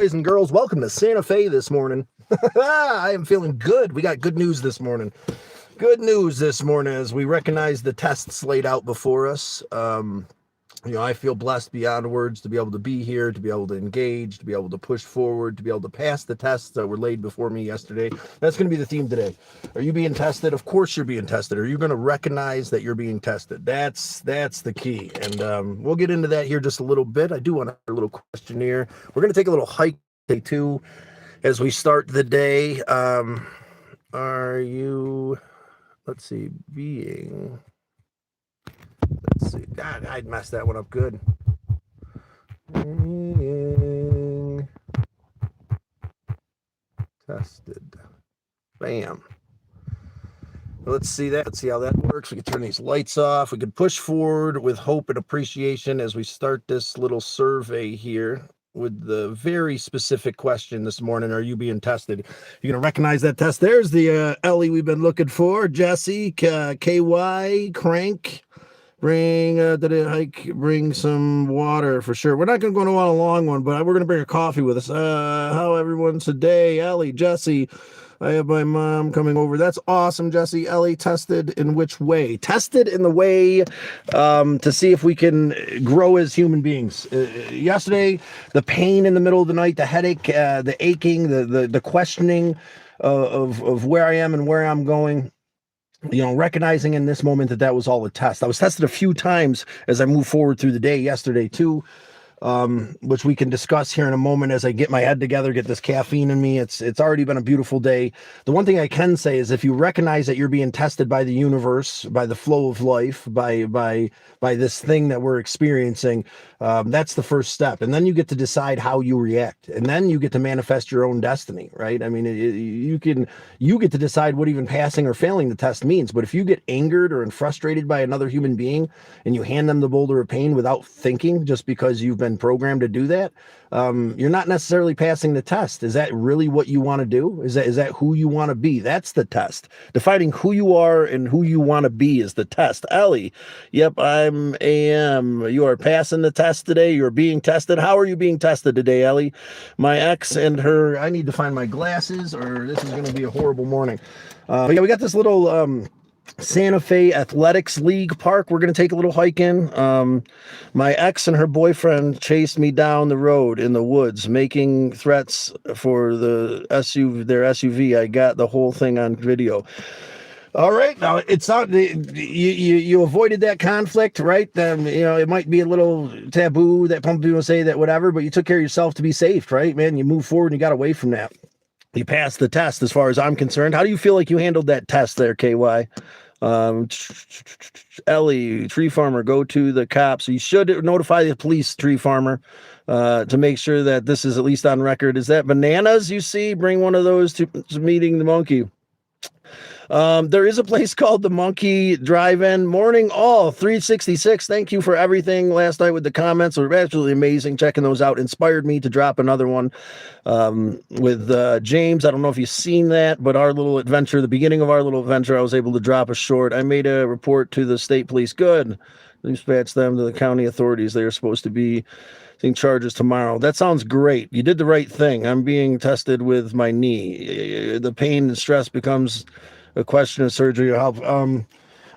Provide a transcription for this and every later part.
Boys and girls, welcome to Santa Fe this morning. I am feeling good. We got good news this morning. Good news this morning as we recognize the tests laid out before us. I feel blessed beyond words to be able to be here, to be able to engage, to be able to push forward, to be able to pass the tests that were laid before me yesterday. That's going to be the theme today. Are you being tested? Of course you're being tested. Are you going to recognize that you're being tested? That's the key. And we'll get into that here just a little bit. I do want to have a little questionnaire. We're going to take a little hike day 2 as we start the day. Are you, let's see, being... Let's see. God, I'd messed that one up good. Tested. Bam. Let's see that. Let's see how that works. We can turn these lights off. We can push forward with hope and appreciation as we start this little survey here with the very specific question this morning. Are you being tested? You're going to recognize that test. There's the Ellie we've been looking for. Jesse, KY, Crank. Bring some water for sure. We're not going to go on a long one, but we're going to bring a coffee with us. How everyone's today? Ellie, Jesse, I have my mom coming over. That's awesome, Jesse. Ellie, tested in which way? Tested in the way to see if we can grow as human beings. Yesterday, the pain in the middle of the night, the headache, the aching, the questioning of where I am and where I'm going. Recognizing in this moment that was all a test. I was tested a few times as I move forward through the day yesterday too, which we can discuss here in a moment as I get my head together, get this caffeine in me. It's already been a beautiful day. The one thing I can say is if you recognize that you're being tested by the universe, by the flow of life, by this thing that we're experiencing, that's the first step. And then you get to decide how you react. And then you get to manifest your own destiny, right? I mean, you get to decide what even passing or failing the test means. But if you get angered or frustrated by another human being and you hand them the boulder of pain without thinking, just because you've been programmed to do that, you're not necessarily passing the test. Is that really what you want to do? Is that who you want to be? That's the test. Defining who you are and who you want to be is the test. Ellie, yep, I'm AM. You are passing the test today. You're being tested. How are you being tested today, Ellie? My ex and her, I need to find my glasses or this is going to be a horrible morning. But yeah, we got this little Santa Fe Athletics League park. We're going to take a little hike in. My ex and her boyfriend chased me down the road in the woods, making threats for their SUV. I got the whole thing on video. All right. Now it's not you avoided that conflict, right? It might be a little taboo that people say that whatever, but you took care of yourself to be safe, right, man? You moved forward and you got away from that. You passed the test as far as I'm concerned. How do you feel like you handled that test there, KY? Ellie, tree farmer, go to the cops. You should notify the police, tree farmer, to make sure that this is at least on record. Is that bananas you see? Bring one of those to meeting the monkey. There is a place called the Monkey Drive-In. Morning all 366. Thank you for everything last night with the comments. They were absolutely amazing. Checking those out inspired me to drop another one with James. I don't know if you've seen that, but our little adventure, the beginning of our little adventure, I was able to drop a short. I made a report to the state police. Good. Dispatch them to the county authorities. They are supposed to be taking charges tomorrow. That sounds great. You did the right thing. I'm being tested with my knee. The pain and stress becomes a question of surgery or help.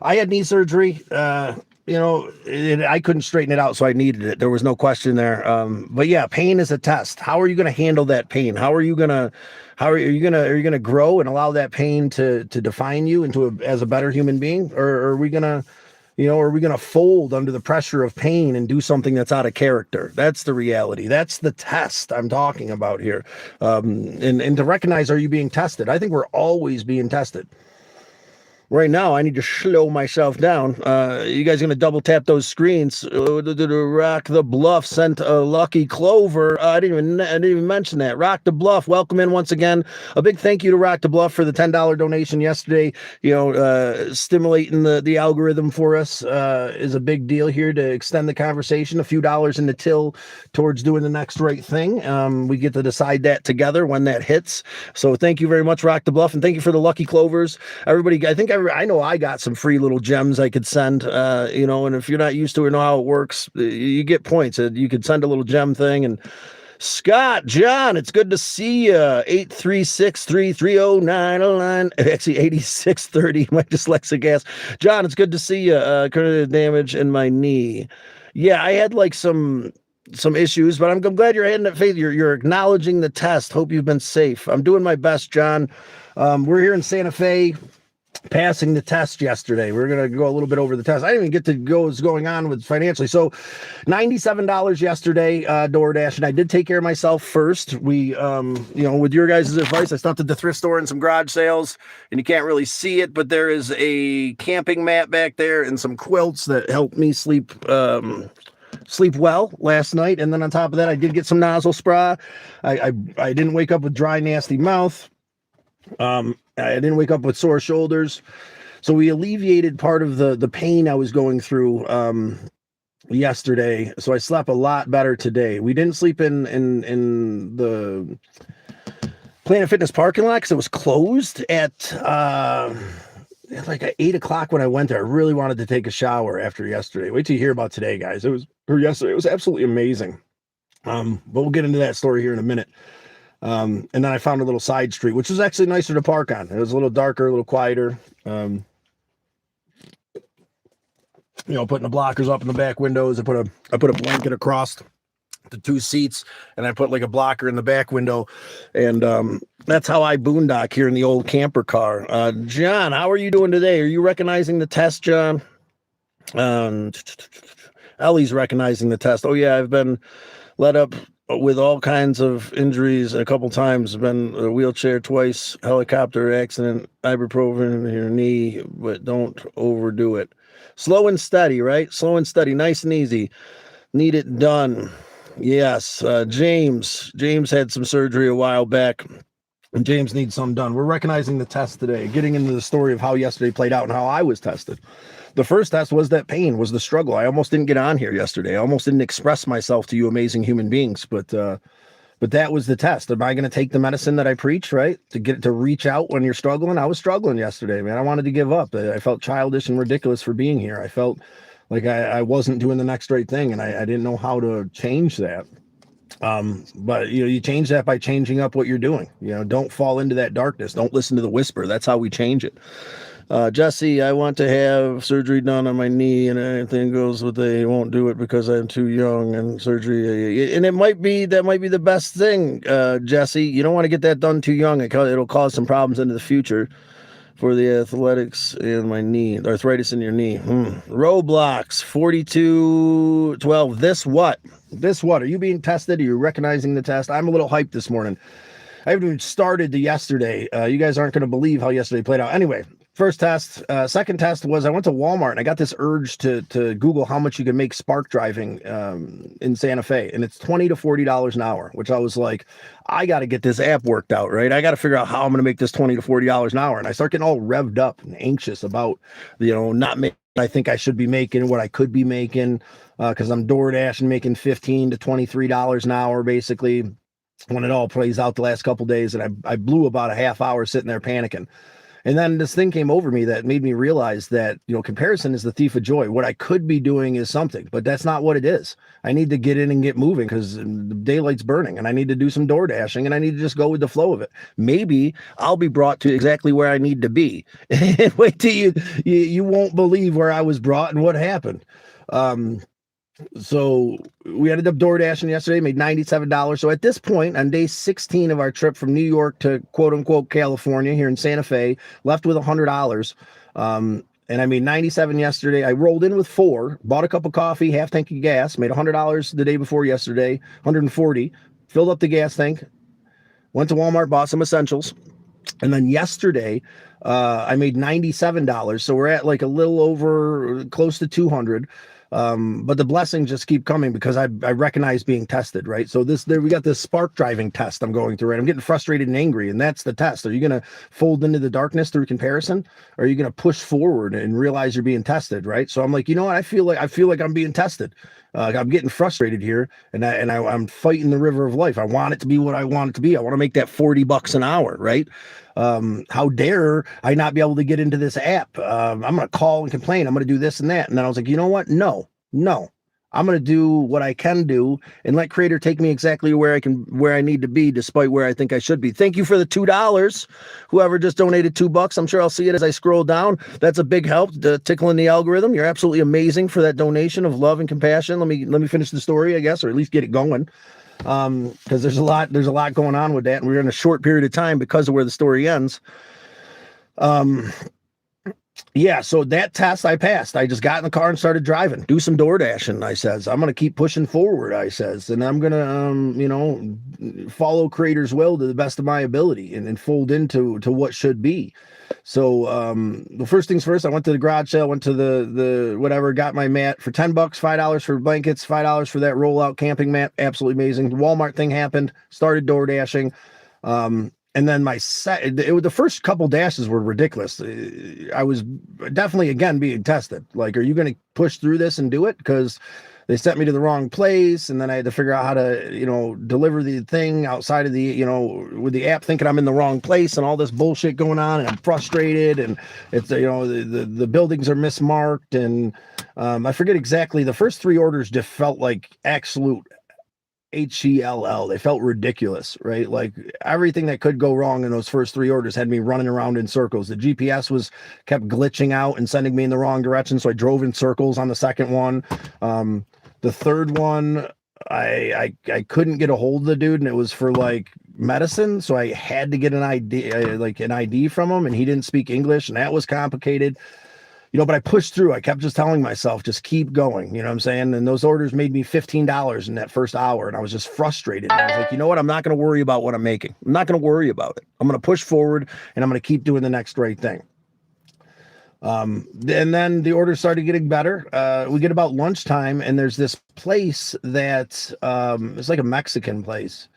I had knee surgery. I couldn't straighten it out, so I needed it. There was no question there. But yeah, pain is a test. How are you going to handle that pain? Are you going to grow and allow that pain to define you as a better human being, or are we going to fold under the pressure of pain and do something that's out of character? That's the reality. That's the test I'm talking about here. And to recognize, are you being tested? I think we're always being tested. Right now, I need to slow myself down. You guys are going to double tap those screens. Rock the Bluff sent a lucky clover. I didn't even mention that. Rock the Bluff, welcome in once again. A big thank you to Rock the Bluff for the $10 donation yesterday. Stimulating the algorithm for us is a big deal here to extend the conversation. A few dollars in the till towards doing the next right thing. We get to decide that together when that hits. So thank you very much, Rock the Bluff, and thank you for the lucky clovers. Everybody, I know I got some free little gems I could send, and if you're not used to it or know how it works, you get points. You could send a little gem thing and Scott, John, it's good to see you. 836-330-909. Actually, 8630. My dyslexic ass. John, it's good to see you. Cognitive damage in my knee. Yeah, I had like some issues, but I'm glad you're heading that faith. You're acknowledging the test. Hope you've been safe. I'm doing my best, John. We're here in Santa Fe, passing the test yesterday. We're going to go a little bit over the test. I didn't even get to go what's going on with financially. So $97 yesterday, DoorDash, and I did take care of myself first. We, with your guys' advice, I stopped at the thrift store and some garage sales, and you can't really see it, but there is a camping mat back there and some quilts that helped me sleep well last night. And then on top of that, I did get some nozzle spray. I didn't wake up with dry, nasty mouth. I didn't wake up with sore shoulders. So we alleviated part of the pain I was going through yesterday. So I slept a lot better today. We didn't sleep in the Planet Fitness parking lot because it was closed at like at 8 o'clock when I went there. I really wanted to take a shower after yesterday. Wait till you hear about today, guys. Yesterday. It was absolutely amazing. But we'll get into that story here in a minute. And then I found a little side street, which was actually nicer to park on. It was a little darker, a little quieter. Putting the blockers up in the back windows. I put a blanket across the two seats, and I put like a blocker in the back window. And that's how I boondock here in the old camper car. John, how are you doing today? Are you recognizing the test, John? Ellie's recognizing the test. Oh yeah, I've been let up with all kinds of injuries a couple times. Been a wheelchair twice, helicopter accident, ibuprofen in your knee, but don't overdo it. Slow and steady, right? Slow and steady, nice and easy. Need it done. Yes. James had some surgery a while back, and James needs some done. We're recognizing the test today, getting into the story of how yesterday played out and how I was tested. The first test was that pain, was the struggle. I almost didn't get on here yesterday. I almost didn't express myself to you amazing human beings, but that was the test. Am I going to take the medicine that I preach, right? To reach out when you're struggling? I was struggling yesterday, man. I wanted to give up. I felt childish and ridiculous for being here. I felt like I wasn't doing the next right thing, and I didn't know how to change that. But you change that by changing up what you're doing. Don't fall into that darkness. Don't listen to the whisper. That's how we change it. Jesse, I want to have surgery done on my knee, and anything goes with they won't do it because I'm too young, and surgery, and that might be the best thing, Jesse. You don't want to get that done too young. It'll cause some problems into the future for the athletics in my knee, arthritis in your knee. Roblox 4212. This what? Are you being tested? Are you recognizing the test? I'm a little hyped this morning. I haven't even started the yesterday. You guys aren't going to believe how yesterday played out. Anyway, first test. Second test was I went to Walmart and I got this urge to Google how much you can make spark driving in Santa Fe. And it's $20 to $40 an hour, which I was like, I got to get this app worked out, right? I got to figure out how I'm going to make this $20 to $40 an hour. And I start getting all revved up and anxious about, not making what I think I should be making, what I could be making, because I'm DoorDash and making $15 to $23 an hour, basically, when it all plays out the last couple days. And I blew about a half hour sitting there panicking. And then this thing came over me that made me realize that, comparison is the thief of joy. What I could be doing is something, but that's not what it is. I need to get in and get moving because the daylight's burning, and I need to do some door dashing, and I need to just go with the flow of it. Maybe I'll be brought to exactly where I need to be. Wait till you won't believe where I was brought and what happened. So we ended up door dashing yesterday, made $97. So at this point, on day 16 of our trip from New York to quote unquote California here in Santa Fe, left with $100. And I made 97 yesterday. I rolled in with 4, bought a cup of coffee, half tank of gas, made $100 the day before yesterday, 140, filled up the gas tank, went to Walmart, bought some essentials. And then yesterday, I made $97. So we're at like a little over close to 200. But the blessings just keep coming because I recognize being tested, right? So we got this spark driving test I'm going through, and I'm getting frustrated and angry, and that's the test. Are you going to fold into the darkness through comparison? Or are you going to push forward and realize you're being tested, right? So I'm like, you know what? I feel like I'm being tested. I'm getting frustrated here, and I'm fighting the river of life. I want it to be what I want it to be. I want to make that $40 an hour, right? How dare I not be able to get into this app? I'm going to call and complain. I'm going to do this and that. And then I was like, you know what? No, I'm going to do what I can do and let Creator take me exactly where I need to be, despite where I think I should be. Thank you for the $2. Whoever just donated $2, I'm sure I'll see it as I scroll down. That's a big help, tickling the algorithm. You're absolutely amazing for that donation of love and compassion. Let me finish the story, I guess, or at least get it going. Because there's a lot going on with that, and we're in a short period of time because of where the story ends. Yeah, so that test I passed. I just got in the car and started driving, do some door dashing. I says, I'm going to keep pushing forward, I says, and I'm going to, follow Creator's will to the best of my ability and fold into what should be. So, the first things first, I went to the garage sale, went to the whatever, got my mat for $10, $5 for blankets, $5 for that rollout camping mat. Absolutely amazing. The Walmart thing happened, started door dashing. And then the first couple dashes were ridiculous. I was definitely, again, being tested. Like, are you going to push through this and do it? Because they sent me to the wrong place. And then I had to figure out how to, deliver the thing outside of the, with the app thinking I'm in the wrong place and all this bullshit going on. And I'm frustrated. And it's, the buildings are mismarked. And I forget exactly. The first 3 orders just felt like absolute HELL. They felt ridiculous, right? Like everything that could go wrong in those first 3 orders had me running around in circles. The GPS kept glitching out and sending me in the wrong direction, so I drove in circles on the second one. The third one, I couldn't get a hold of the dude, and it was for like medicine, so I had to get an ID from him, and he didn't speak English, and that was complicated. But I pushed through. I kept just telling myself, just keep going. You know what I'm saying? And those orders made me $15 in that first hour. And I was just frustrated. And I was like, you know what? I'm not going to worry about what I'm making. I'm not going to worry about it. I'm going to push forward and I'm going to keep doing the next right thing. And then the orders started getting better. We get about lunchtime and there's this place that it's like a Mexican place.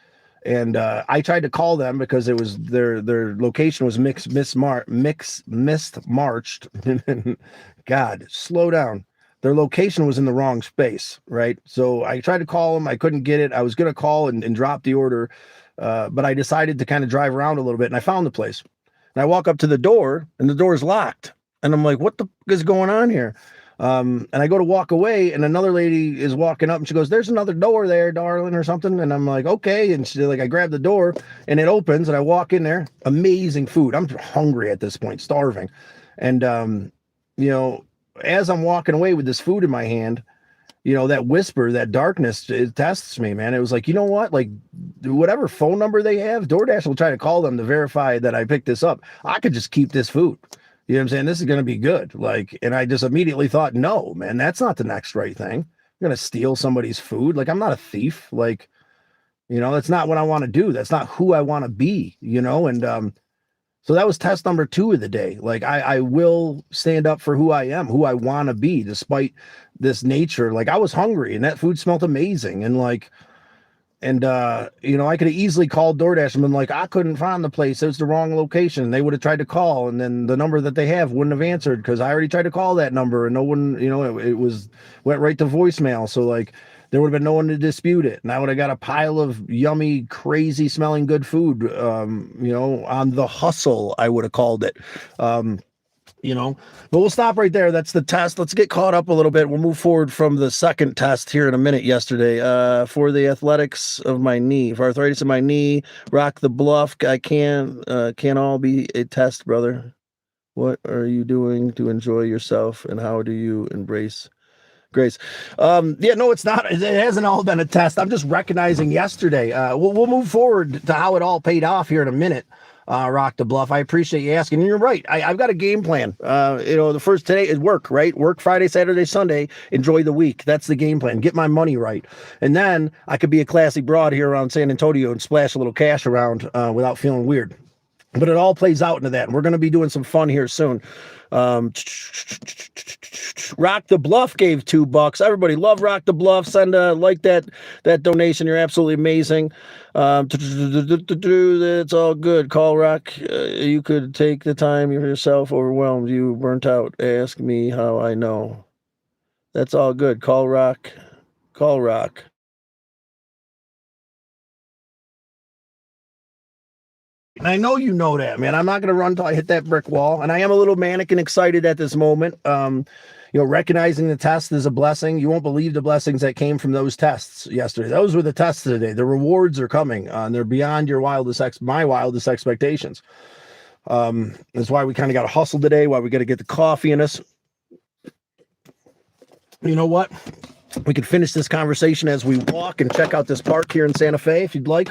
And I tried to call them because it was their location was mismarched. God, slow down. Their location was in the wrong space, right? So I tried to call them. I couldn't get it. I was going to call and drop the order, but I decided to kind of drive around a little bit, and I found the place. And I walk up to the door, and the door is locked. And I'm like, what the fuck is going on here? And I go to walk away and another lady is walking up and she goes, there's another door there, darling, or something. And I'm like, okay. And she I grab the door and it opens and I walk in there. Amazing food. I'm hungry at this point, starving. And, as I'm walking away with this food in my hand, that whisper, that darkness, it tests me, man. It was like, you know what? Like whatever phone number they have, DoorDash will try to call them to verify that I picked this up. I could just keep this food. You know what I'm saying? This is going to be good. And I just immediately thought, no, man, that's not the next right thing. I'm going to steal somebody's food. Like, I'm not a thief. That's not what I want to do. That's not who I want to be, And so that was test number 2 of the day. Like, I will stand up for who I am, who I want to be, despite this nature. Like, I was hungry and that food smelled amazing. And I could have easily called DoorDash and been like, I couldn't find the place. It was the wrong location. They would have tried to call, and then the number that they have wouldn't have answered because I already tried to call that number and no one, went right to voicemail. So there would have been no one to dispute it. And I would have got a pile of yummy, crazy smelling good food, on the hustle, I would have called it. But we'll stop right there. That's the test. Let's get caught up a little bit. We'll move forward from the second test here in a minute. Yesterday, for the athletics of my knee, for arthritis of my knee, rock the bluff. I can't all be a test, brother. What are you doing to enjoy yourself, and how do you embrace grace? No, it's not. It hasn't all been a test. I'm just recognizing yesterday. We'll move forward to how it all paid off here in a minute. Rock the bluff. I appreciate you asking. And you're right. I've got a game plan. The first today is work, right? Work Friday, Saturday, Sunday. Enjoy the week. That's the game plan. Get my money right. And then I could be a classy broad here around San Antonio and splash a little cash around without feeling weird. But it all plays out into that. And we're going to be doing some fun here soon. Rock the Bluff gave $2. Everybody love Rock the Bluff. Send that donation. You're absolutely amazing. It's all good. Call Rock. You could take the time yourself. Overwhelmed. You burnt out. Ask me how I know. That's all good. Call Rock. Call Rock. And I know you know that, man. I'm not going to run till I hit that brick wall. And I am a little manic and excited at this moment. recognizing the test is a blessing. You won't believe the blessings that came from those tests yesterday. Those were the tests of the day. The rewards are coming, and they're beyond my wildest expectations. That's why we kind of got to hustle today, why we got to get the coffee in us. You know what? We could finish this conversation as we walk and check out this park here in Santa Fe, if you'd like.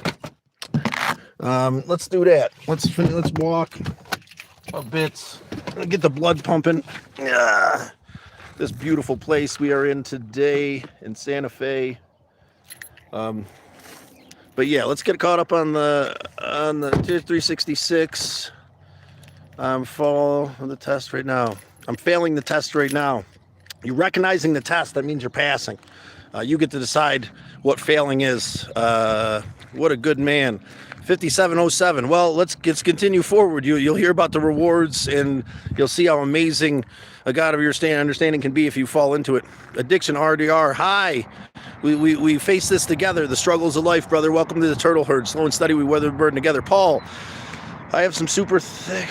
Let's do that. Let's walk a bit. Get the blood pumping. This beautiful place we are in today in Santa Fe. But yeah, let's get caught up on the Tier 366. I'm failing the test right now. I'm failing the test right now. You're recognizing the test. That means you're passing. You get to decide what failing is. What a good man. 5707. Well, let's continue forward. You'll hear about the rewards, and you'll see how amazing a God of your understanding can be if you fall into it. Addiction RDR. Hi. We face this together. The struggles of life, brother. Welcome to the turtle herd. Slow and steady, we weather the burden together. Paul, I have some super thick,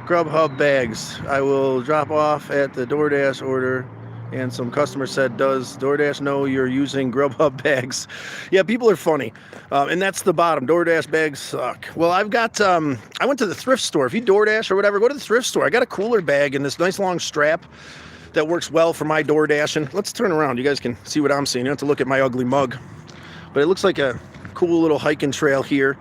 Grubhub bags. I will drop off at the DoorDash order. And some customer said, does DoorDash know you're using Grubhub bags? Yeah, people are funny. And that's the bottom. DoorDash bags suck. Well, I've got, I went to the thrift store. If you DoorDash or whatever, go to the thrift store. I got a cooler bag and this nice long strap that works well for my DoorDashing. Let's turn around. You guys can see what I'm seeing. You don't have to look at my ugly mug. But it looks like a cool little hiking trail here.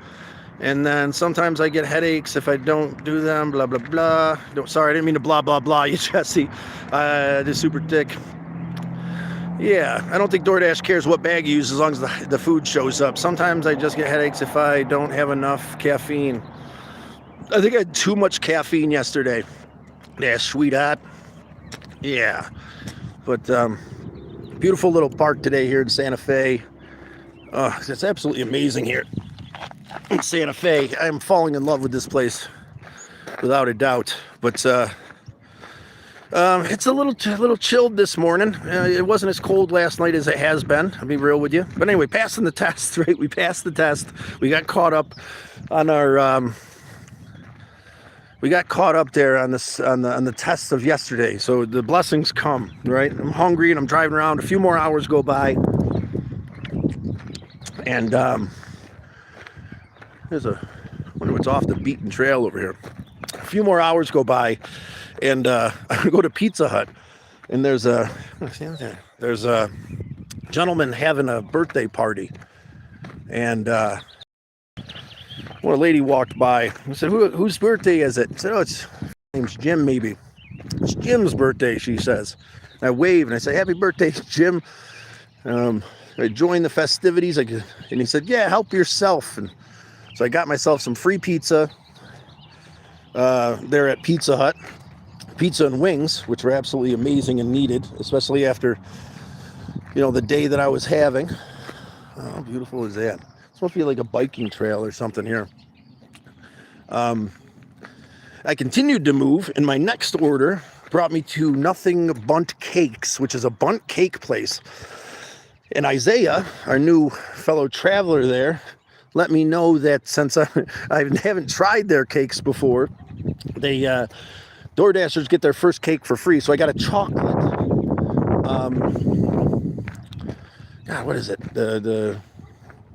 And then sometimes I get headaches if I don't do them, blah, blah, blah. Sorry, I didn't mean to blah, blah, blah you, Jesse. They're super thick. Yeah, I don't think DoorDash cares what bag you use as long as the food shows up. Sometimes I just get headaches if I don't have enough caffeine. I think I had too much caffeine yesterday. Yeah, sweetheart. Yeah. But beautiful little park today here in Santa Fe. It's absolutely amazing here in Santa Fe. I am falling in love with this place without a doubt. But it's a little chilled this morning. It wasn't as cold last night as it has been. I'll be real with you. But anyway, passing the test, right? We passed the test. We got caught up on our we got caught up there on this on the tests of yesterday. So the blessings come, right? I'm hungry and I'm driving around. A few more hours go by, and I wonder what's off the beaten trail over here. A few more hours go by, and I'm gonna go to Pizza Hut, and there's a gentleman having a birthday party, and well, a lady walked by. I said, whose birthday is it? I said, his name's Jim, maybe. It's Jim's birthday, she says. And I wave and I say, happy birthday, Jim. I joined the festivities, and he said, yeah, help yourself. And so I got myself some free pizza there at Pizza Hut. Pizza and wings, which were absolutely amazing and needed, especially after, the day that I was having. How beautiful is that? It's supposed to be like a biking trail or something here. I continued to move, and my next order brought me to Nothing Bunt Cakes, which is a bunt cake place. And Isaiah, our new fellow traveler there, let me know that since I haven't tried their cakes before, they DoorDashers get their first cake for free. So I got a chocolate. What is it? The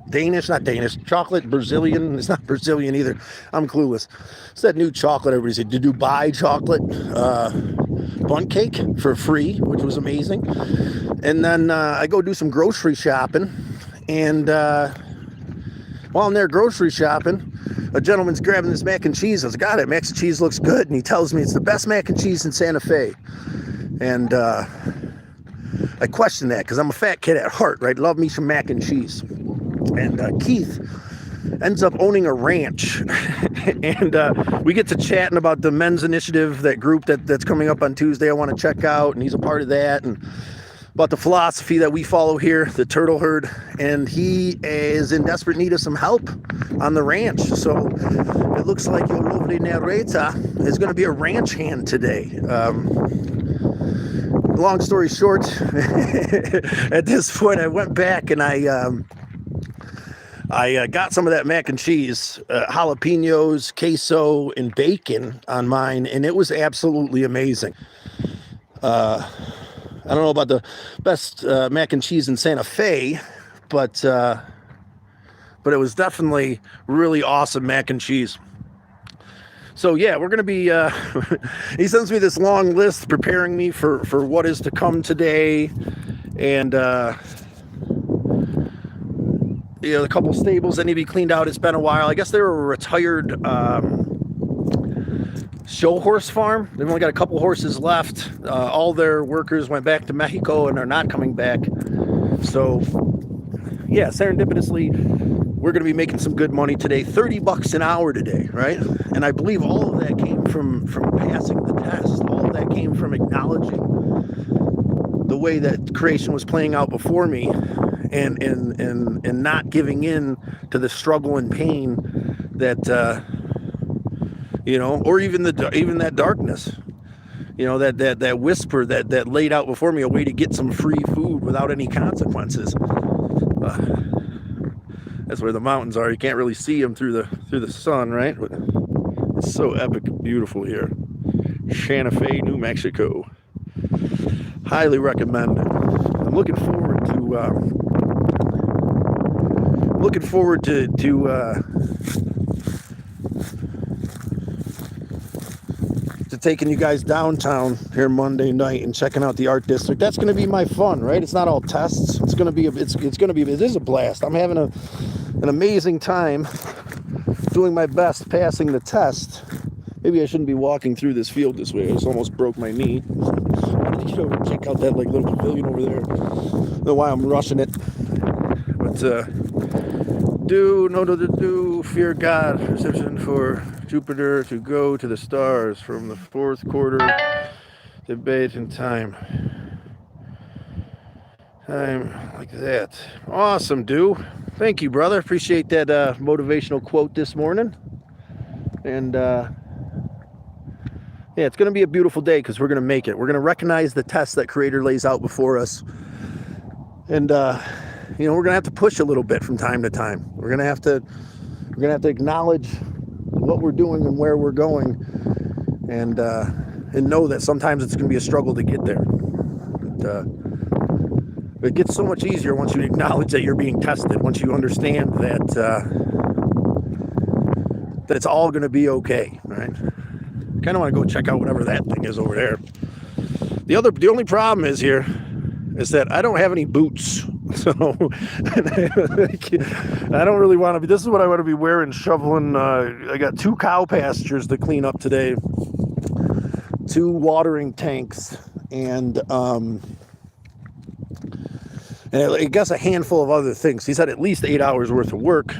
Danish, not Danish, chocolate, Brazilian. It's not Brazilian either. I'm clueless. It's that new chocolate everybody said, the Dubai chocolate bundt cake for free, which was amazing. And then I go do some grocery shopping, and while I'm there grocery shopping, a gentleman's grabbing this mac and cheese. I was like, God, that mac and cheese looks good. And he tells me it's the best mac and cheese in Santa Fe. And I question that because I'm a fat kid at heart, right? Love me some mac and cheese. And Keith ends up owning a ranch. And we get to chatting about the men's initiative, that group that's coming up on Tuesday I want to check out. And he's a part of that. And about the philosophy that we follow here, the turtle herd, and he is in desperate need of some help on the ranch. So it looks like your lovely narrator is going to be a ranch hand today. Long story short, at this point, I went back and I got some of that mac and cheese, jalapenos, queso, and bacon on mine, and it was absolutely amazing. I don't know about the best mac and cheese in Santa Fe, but it was definitely really awesome mac and cheese. So yeah, we're going to be, he sends me this long list preparing me for what is to come today. And, you know, a couple stables that need to be cleaned out. It's been a while. I guess they were a retired show horse farm. They've only got a couple horses left. All their workers went back to Mexico and are not coming back. So yeah, serendipitously, we're going to be making some good money today. $30 an hour today, right? And I believe all of that came from passing the test. All of that came from acknowledging the way that creation was playing out before me, and not giving in to the struggle and pain that you know, or even that darkness, you know, that whisper that laid out before me a way to get some free food without any consequences. That's where the mountains are. You can't really see them through the sun, right? But it's so epic, beautiful here. Santa Fe, New Mexico. Highly recommend it. I'm looking forward to taking you guys downtown here Monday night and checking out the art district. That's going to be my fun, right? It's not all tests. It is a blast. I'm having an amazing time doing my best passing the test. Maybe I shouldn't be walking through this field this way. I just almost broke my knee. I need to get over and check out that like little pavilion over there. I don't know why I'm rushing it. But fear God, reception for Jupiter to go to the stars from the fourth quarter debate in time like that. Awesome, thank you, brother. Appreciate that motivational quote this morning. And yeah, it's going to be a beautiful day because we're going to make it. We're going to recognize the test that Creator lays out before us. And you know, we're going to have to push a little bit from time to time. We're going to have to acknowledge what we're doing and where we're going, and know that sometimes it's going to be a struggle to get there. It gets so much easier once you acknowledge that you're being tested, once you understand that it's all going to be okay, right? Kind of want to go check out whatever that thing is over there. The only problem is that I don't have any boots. So I don't really want to be. This is what I want to be wearing, shoveling. I got 2 cow pastures to clean up today, 2 watering tanks, and I guess a handful of other things. He's had at least 8 hours worth of work.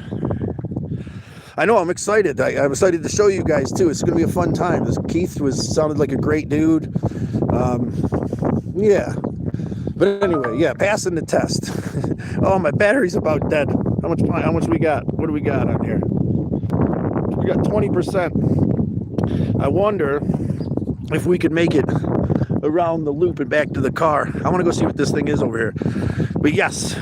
I know, I'm excited. I'm excited to show you guys too. It's going to be a fun time. Keith sounded like a great dude. Yeah. But anyway, yeah, passing the test. Oh, my battery's about dead. How much we got? What do we got on here? We got 20%. I wonder if we could make it around the loop and back to the car. I want to go see what this thing is over here. But yes.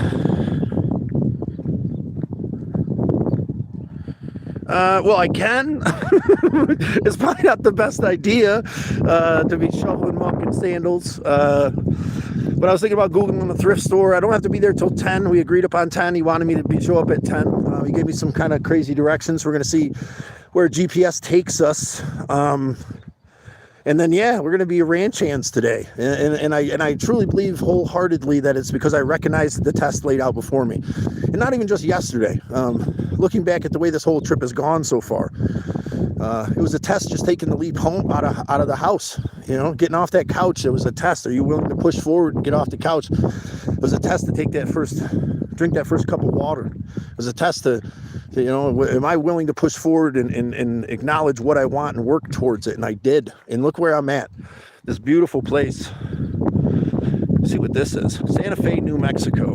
Well, I can. It's probably not the best idea to be shoveling muck in sandals. But I was thinking about Googling the thrift store. I don't have to be there till 10. We agreed upon 10. He wanted me to show up at 10. He gave me some kind of crazy directions. We're going to see where GPS takes us. And then, yeah, we're going to be ranch hands today. And I truly believe wholeheartly that it's because I recognized the test laid out before me. And not even just yesterday. Looking back at the way this whole trip has gone so far. It was a test just taking the leap home out of the house, you know, getting off that couch. It was a test. Are you willing to push forward and get off the couch? It was a test to drink that first cup of water. It was a test to you know, am I willing to push forward and acknowledge what I want and work towards it? And I did. And look where I'm at. This beautiful place. Let's see what this is. Santa Fe, New Mexico.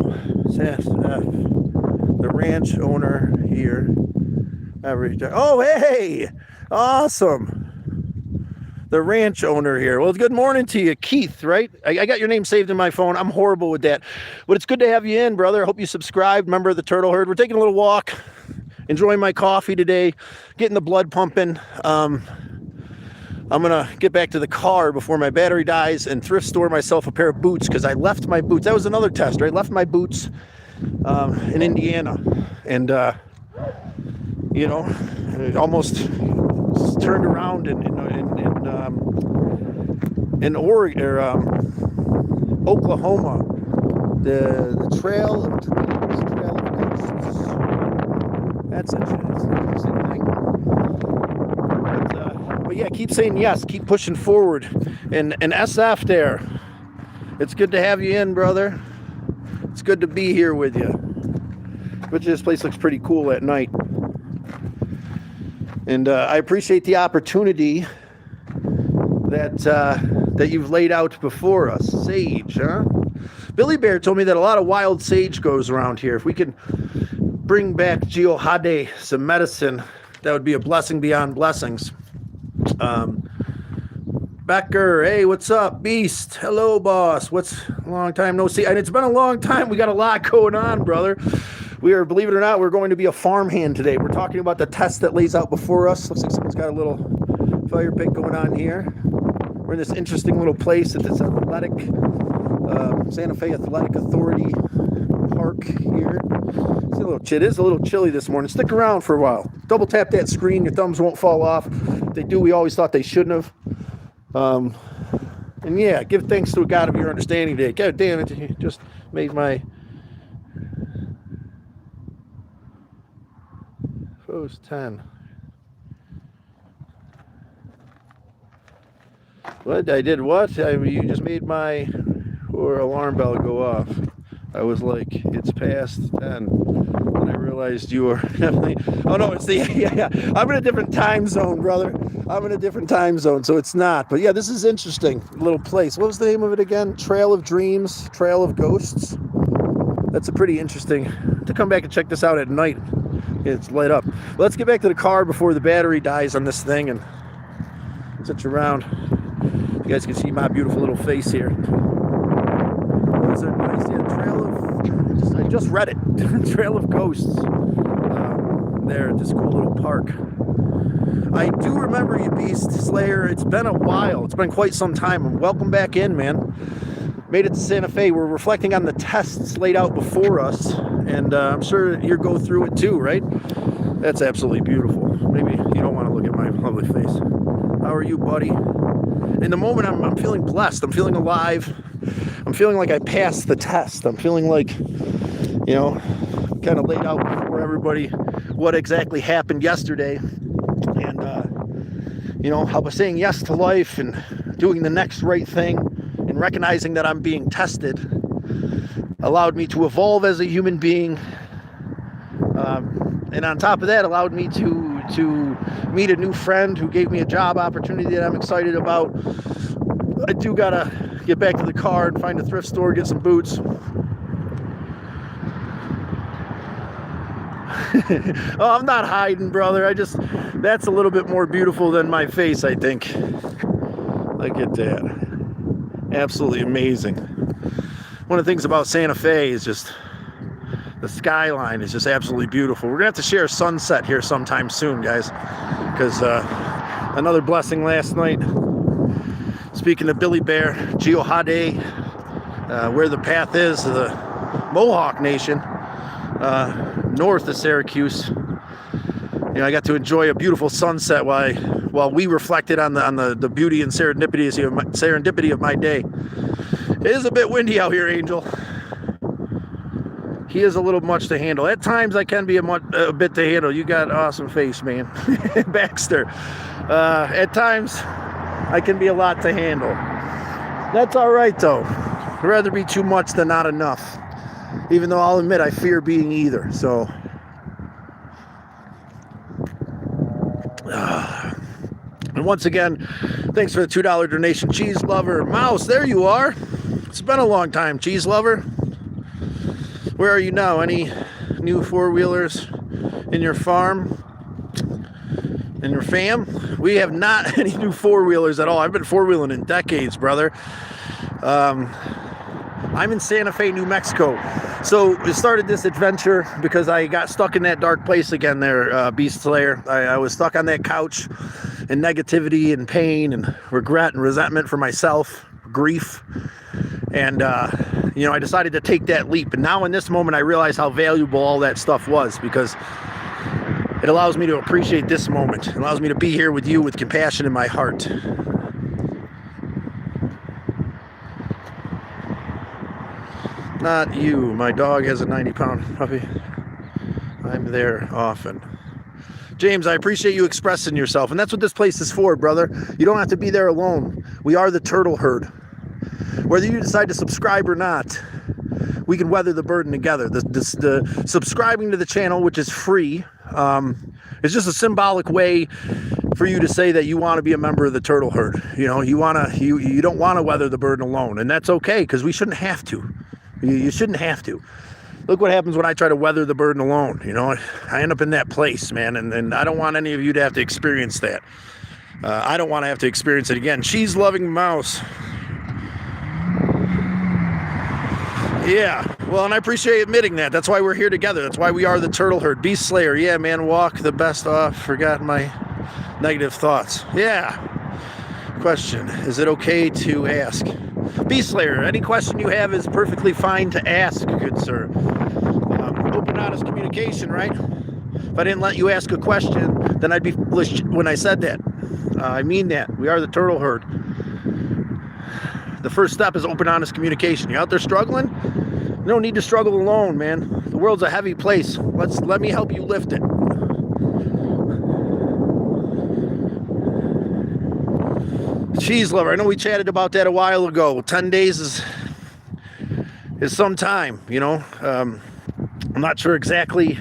The ranch owner here. Oh, hey! Awesome. The ranch owner here. Well, good morning to you, Keith, right? I got your name saved in my phone. I'm horrible with that. But it's good to have you in, brother. I hope you subscribed. Member of the Turtle Herd. We're taking a little walk. Enjoying my coffee today. Getting the blood pumping. I'm going to get back to the car before my battery dies and thrift store myself a pair of boots, because I left my boots. That was another test, right? Left my boots in Indiana. And, you know, it almost turned around in Oregon, or Oklahoma. The Trail of Dreams, Trail of Ghosts. That's an interesting thing. But yeah, keep saying yes. Keep pushing forward. And SF there. It's good to have you in, brother. It's good to be here with you. But this place looks pretty cool at night. And I appreciate the opportunity that you've laid out before us. Sage, huh? Billy Bear told me that a lot of wild sage goes around here. If we could bring back Geohade, some medicine, that would be a blessing beyond blessings. Becker, hey, what's up? Beast, hello, boss. What's a long time no see? And it's been a long time. We got a lot going on, brother. We are, believe it or not, we're going to be a farmhand today. We're talking about the test that lays out before us. Looks like someone's got a little fire pit going on here. We're in this interesting little place at this athletic, Santa Fe Athletic Authority Park here. It is a little chilly this morning. Stick around for a while. Double tap that screen. Your thumbs won't fall off. If they do, we always thought they shouldn't have. And yeah, give thanks to a God of your understanding today. God damn it, you just made my post 10. What? I did what? You just made my alarm bell go off. I was like, it's past 10. And I realized you were definitely... Oh, no, it's the... Yeah. I'm in a different time zone, brother. I'm in a different time zone, so it's not. But yeah, this is interesting. Little place. What was the name of it again? Trail of Dreams, Trail of Ghosts. That's a pretty interesting... To come back and check this out at night. It's lit up. Let's get back to the car before the battery dies on this thing and sit around. You guys can see my beautiful little face here. Those are nice. Yeah, Trail of... I just read it. Trail of Ghosts. There at this cool little park. I do remember you, Beast Slayer. It's been a while. It's been quite some time. Welcome back in, man. Made it to Santa Fe. We're reflecting on the tests laid out before us. And I'm sure you go through it too, right? That's absolutely beautiful. Maybe you don't want to look at my lovely face. How are you, buddy? In the moment, I'm feeling blessed. I'm feeling alive. I'm feeling like I passed the test. I'm feeling like, you know, kind of laid out for everybody what exactly happened yesterday. And, you know, how by saying yes to life and doing the next right thing and recognizing that I'm being tested allowed me to evolve as a human being. And on top of that, allowed me to meet a new friend who gave me a job opportunity that I'm excited about. I do gotta get back to the car and find a thrift store, get some boots. Oh, I'm not hiding, brother. That's a little bit more beautiful than my face, I think. Look at that. Absolutely amazing. One of the things about Santa Fe is just the skyline is just absolutely beautiful. We're gonna have to share a sunset here sometime soon, guys, because another blessing last night. Speaking of Billy Bear, Geohade, where the path is to the Mohawk Nation, north of Syracuse. You know, I got to enjoy a beautiful sunset while we reflected on the beauty and serendipity of my day. It is a bit windy out here, Angel. He is a little much to handle. At times, I can be a bit to handle. You got an awesome face, man. Baxter. At times, I can be a lot to handle. That's all right, though. I'd rather be too much than not enough. Even though I'll admit I fear being either. So, and once again, thanks for the $2 donation, Cheese Lover. Mouse, there you are. It's been a long time, Cheese Lover. Where are you now? Any new four-wheelers in your farm? In your fam? We have not any new four-wheelers at all. I've been four-wheeling in decades, brother. I'm in Santa Fe, New Mexico. So I started this adventure because I got stuck in that dark place again there, Beast Slayer. I was stuck on that couch and negativity and pain and regret and resentment for myself, grief. And, I decided to take that leap. And now in this moment, I realize how valuable all that stuff was, because it allows me to appreciate this moment. It allows me to be here with you with compassion in my heart. Not you. My dog has a 90-pound puppy. I'm there often. James, I appreciate you expressing yourself. And that's what this place is for, brother. You don't have to be there alone. We are the turtle herd. Whether you decide to subscribe or not, we can weather the burden together. The subscribing to the channel, which is free, is just a symbolic way for you to say that you want to be a member of the turtle herd. You don't want to weather the burden alone, and that's okay, because we shouldn't have to. You shouldn't have to. Look what happens when I try to weather the burden alone. I end up in that place, man, and I don't want any of you to have to experience that. I don't want to have to experience it again. She's loving mouse. Yeah, well, and I appreciate admitting that. That's why we're here together. That's why we are the turtle herd. Beast Slayer, yeah, man, walk the best off. Forgot my negative thoughts. Yeah. Question, is it okay to ask? Beast Slayer, any question you have is perfectly fine to ask, good sir. Open, honest communication, right? If I didn't let you ask a question, then I'd be foolish when I said that. I mean that. We are the turtle herd. The first step is open, honest communication. You out there struggling? You don't need to struggle alone, man. The world's a heavy place. Let me help you lift it. Cheese lover, I know we chatted about that a while ago. 10 days is some time, I'm not sure exactly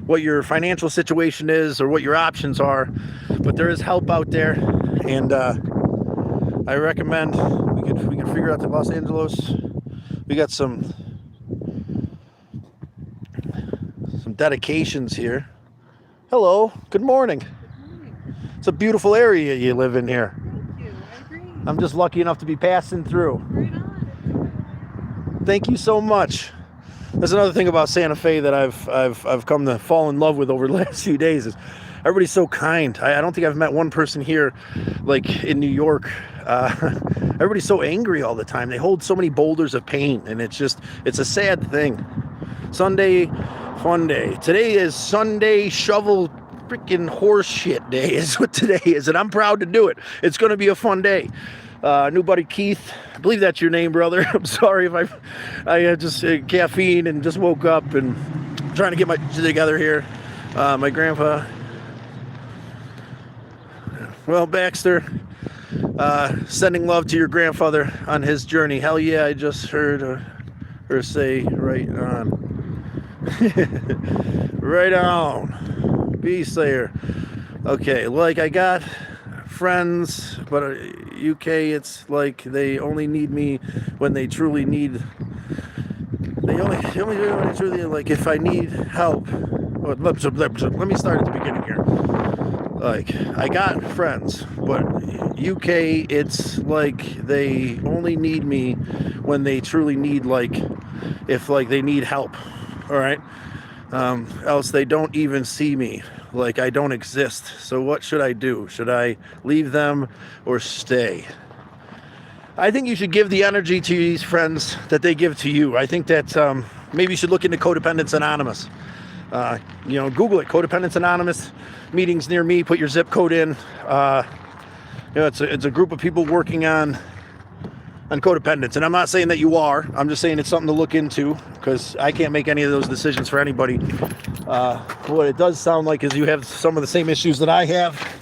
what your financial situation is or what your options are, but there is help out there, and I recommend we can figure out the Los Angeles. We got some dedications here. Hello, good morning. It's a beautiful area you live in here. I'm just lucky enough to be passing through. Right on. Thank you so much. That's another thing about Santa Fe that I've come to fall in love with over the last few days is everybody's so kind. I don't think I've met one person here like in New York. Everybody's so angry all the time. They hold so many boulders of pain, and it's a sad thing. Sunday, fun day. Today is Sunday shovel freaking horse shit day is what today is, and I'm proud to do it. It's going to be a fun day. New buddy Keith, I believe that's your name, brother. I'm sorry if I just caffeine and just woke up and trying to get my shit together here. My grandpa, well, Baxter, sending love to your grandfather on his journey. Hell yeah, I just heard her say right on. Right on. Beast Slayer. Okay, like I got friends, but UK, it's like they only need me when they truly need. They only do it when they truly, like, if I need help. Let me start at the beginning here. Like, I got friends, but UK, it's like they only need me when they truly need, like, if like they need help. All right. Else they don't even see me, like I don't exist. So what should I do? Should I leave them or stay? I think you should give the energy to these friends that they give to you. I think that maybe you should look into Codependence Anonymous. Google it, Codependence Anonymous, meetings near me, put your zip code in. It's a group of people working on codependence, and I'm not saying that you are. I'm just saying it's something to look into, because I can't make any of those decisions for anybody. What it does sound like is you have some of the same issues that I have.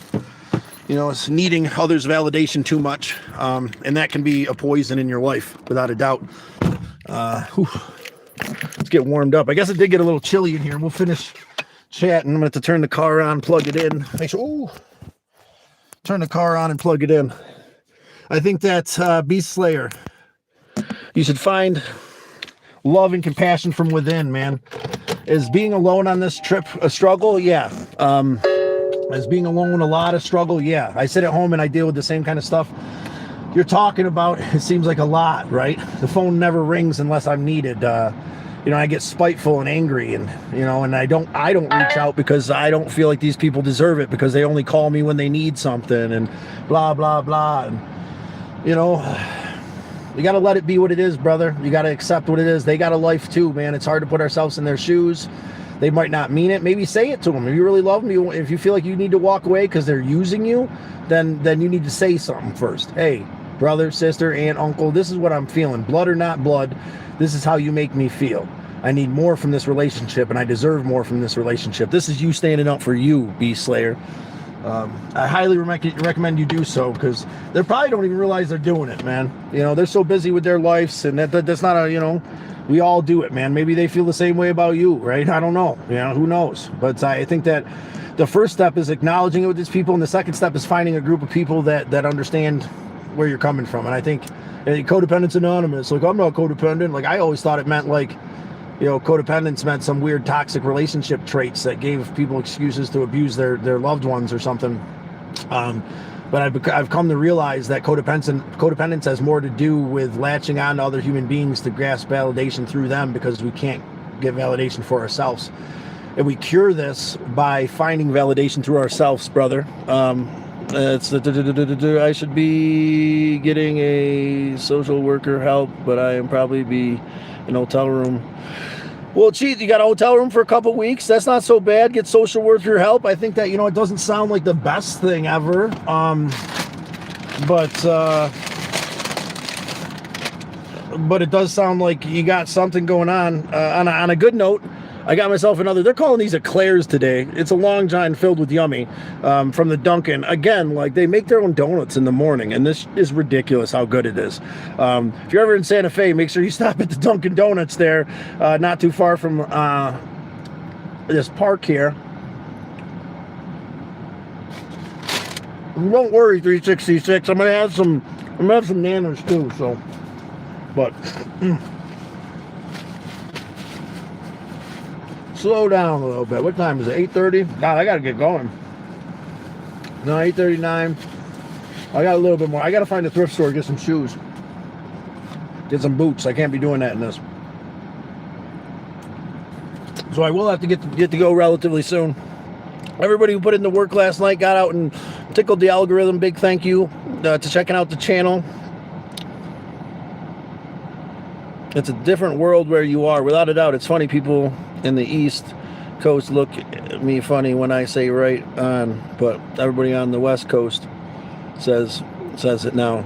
It's needing others' validation too much, and that can be a poison in your life, without a doubt. Let's get warmed up. I guess it did get a little chilly in here. We'll finish chatting. I'm gonna have to turn the car on, plug it in. Turn the car on and plug it in. I think that Beast Slayer, you should find love and compassion from within, man. Is being alone on this trip a struggle? Yeah. Is being alone a lot of struggle? Yeah. I sit at home and I deal with the same kind of stuff you're talking about. It seems like a lot, right? The phone never rings unless I'm needed. I get spiteful and angry, and and I don't reach out because I don't feel like these people deserve it, because they only call me when they need something, and blah blah blah. And you got to let it be what it is, brother. You got to accept what it is. They got a life too, man. It's hard to put ourselves in their shoes. They might not mean it. Maybe say it to them. If you really love them, if you feel like you need to walk away because they're using you, then you need to say something first. Hey, brother, sister, aunt, uncle, this is what I'm feeling. Blood or not blood, this is how you make me feel. I need more from this relationship, and I deserve more from this relationship. This is you standing up for you, Beast Slayer. I highly recommend you do so, because they probably don't even realize they're doing it, man. They're so busy with their lives, and that's not a, we all do it, man. Maybe they feel the same way about you, right? I don't know. Who knows? But I think that the first step is acknowledging it with these people, and the second step is finding a group of people that understand where you're coming from. And I think Codependence Anonymous, like, I'm not codependent. Like, I always thought it meant, like, codependence meant some weird toxic relationship traits that gave people excuses to abuse their loved ones or something. But I've come to realize that codependence has more to do with latching on to other human beings to grasp validation through them, because we can't get validation for ourselves. And we cure this by finding validation through ourselves, brother. I should be getting a social worker help, but I am probably be in a hotel room. Well, geez, you got a hotel room for a couple weeks. That's not so bad. Get social worker help. I think that, it doesn't sound like the best thing ever. But it does sound like you got something going on. On a good note, I got myself another. They're calling these eclairs today. It's a long john filled with yummy from the Dunkin'. Again, like, they make their own donuts in the morning, and this is ridiculous how good it is. If you're ever in Santa Fe, make sure you stop at the Dunkin' Donuts there, not too far from this park here. Don't worry, 366. I'm gonna have some nanas too. So, but. Slow down a little bit. What time is it? 8:30? God, I gotta get going. No, 8:39. I got a little bit more. I gotta find a thrift store, get some shoes, get some boots. I can't be doing that in this. So I will have to get to go relatively soon. Everybody who put in the work last night, got out and tickled the algorithm. Big thank you to checking out the channel. It's a different world where you are, without a doubt. It's funny, people in the East Coast look at me funny when I say right on, but everybody on the West Coast says it now.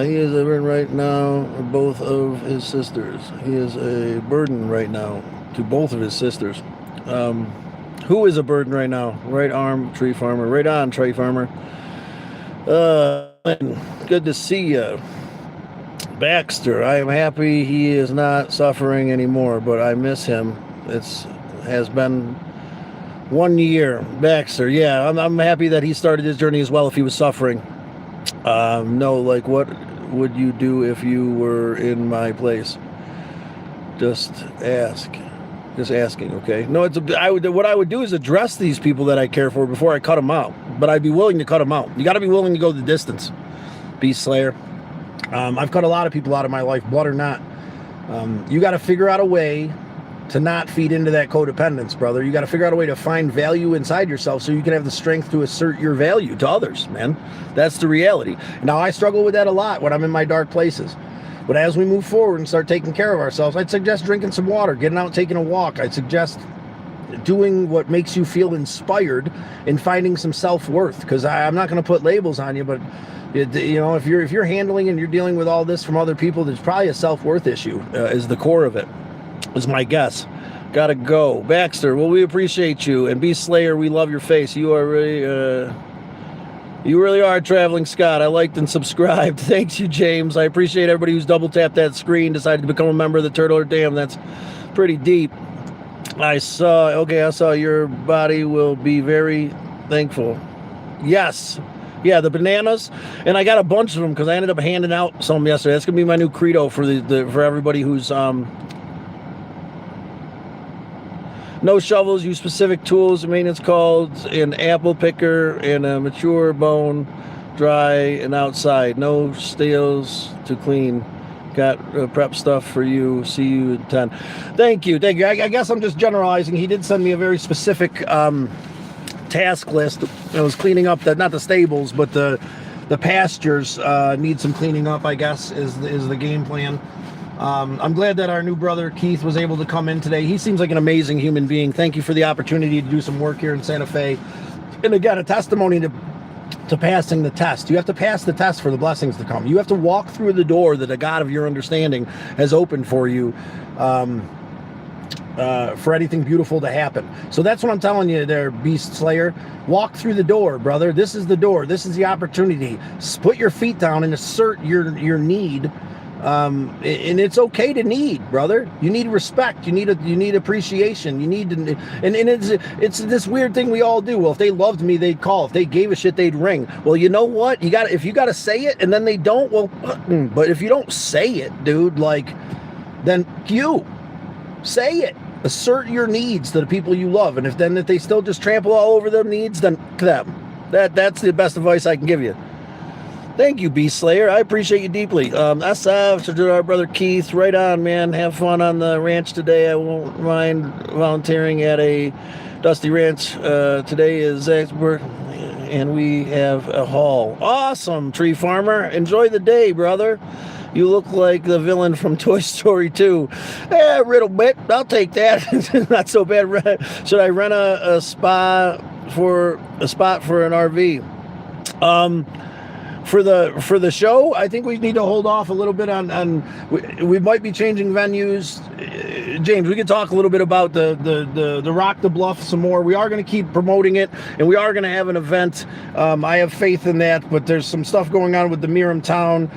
He is a burden right now, both of his sisters. He is a burden right now to both of his sisters. Who is a burden right now? Right arm, tree farmer. Right on, tree farmer. Good to see you. Baxter, I am happy he is not suffering anymore, but I miss him. Has been 1 year. Baxter, yeah, I'm happy that he started his journey as well if he was suffering. No, like, what would you do if you were in my place? Just asking, okay? No, what I would do is address these people that I care for before I cut them out. But I'd be willing to cut them out. You got to be willing to go the distance, Beast Slayer. I've cut a lot of people out of my life, blood or not. You got to figure out a way to not feed into that codependence, brother. You got to figure out a way to find value inside yourself so you can have the strength to assert your value to others, man. That's the reality. Now, I struggle with that a lot when I'm in my dark places. But as we move forward and start taking care of ourselves, I'd suggest drinking some water, getting out and taking a walk. I'd suggest doing what makes you feel inspired and finding some self-worth, because I'm not going to put labels on you, but if you're handling and you're dealing with all this from other people, there's probably a self-worth issue is the core of it, is my guess. Gotta go. Baxter, well, we appreciate you. And Beast Slayer, we love your face. You really are traveling Scott. I liked and subscribed. Thanks you, James. I appreciate everybody who's double tapped that screen, decided to become a member of the Turtle or Damn. That's pretty deep. I saw your body will be very thankful. Yes. Yeah, the bananas, and I got a bunch of them because I ended up handing out some yesterday. That's gonna be my new credo for for everybody who's no shovels, use specific tools. I mean, it's called an apple picker and a mature bone dry and outside. No steals to clean. Got prep stuff for you. See you at 10. Thank you. I guess I'm just generalizing. He did send me a very specific task list. I was cleaning up not the stables, but the pastures need some cleaning up, I guess, is the game plan. I'm glad that our new brother Keith was able to come in today. He seems like an amazing human being. Thank you for the opportunity to do some work here in Santa Fe. And again, a testimony to passing the test. You have to pass the test for the blessings to come. You have to walk through the door that a God of your understanding has opened for you for anything beautiful to happen. So that's what I'm telling you there, Beast Slayer. Walk through the door, brother. This is the door. This is the opportunity. Put your feet down and assert your need. And it's okay to need, brother. You need respect. You need appreciation. You need to, and it's this weird thing we all do. Well, if they loved me, they'd call. If they gave a shit, they'd ring. Well, you know what? If you got to say it and then they don't, well, but if you don't say it, dude, then you say it. Assert your needs to the people you love. And if they still just trample all over their needs, then them. That's the best advice I can give you. Thank you, Beast Slayer. I appreciate you deeply. SF to our brother Keith. Right on, man. Have fun on the ranch today. I won't mind volunteering at a Dusty Ranch. Today is expert, and we have a haul. Awesome, Tree Farmer. Enjoy the day, brother. You look like the villain from Toy Story 2. A little bit. I'll take that. Not so bad. Should I rent a spot for an RV? For the show, I think we need to hold off a little bit on we might be changing venues. James, we could talk a little bit about the Rock the Bluff some more. We are going to keep promoting it, and we are going to have an event. I have faith in that, but there's some stuff going on with the Miram Town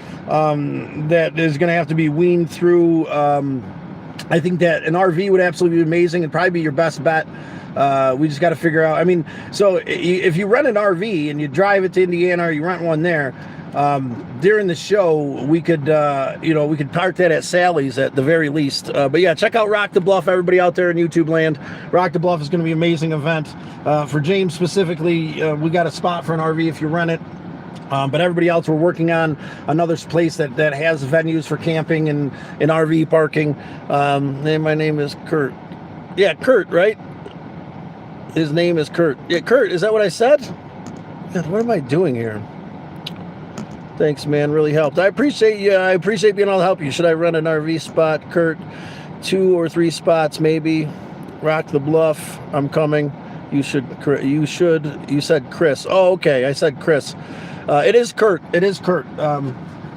that is going to have to be weaned through. I think that an RV would absolutely be amazing and probably be your best bet. We just got to figure out. I mean, so if you rent an RV and you drive it to Indiana or you rent one there, during the show, we could park that at Sally's at the very least. But yeah, check out Rock the Bluff, everybody out there in YouTube land. Rock the Bluff is going to be an amazing event. For James specifically, we got a spot for an RV if you rent it. But everybody else, we're working on another place that has venues for camping and RV parking. My name is Kurt. Yeah, Kurt, right? His name is Kurt. Yeah, Kurt, is that what I said? God, what am I doing here? Thanks, man. Really helped. I appreciate you. I appreciate being able to help you. Should I rent an RV spot, Kurt? 2 or 3 spots, maybe. Rock the Bluff. I'm coming. You said Chris. Oh, okay. I said Chris. It is Kurt.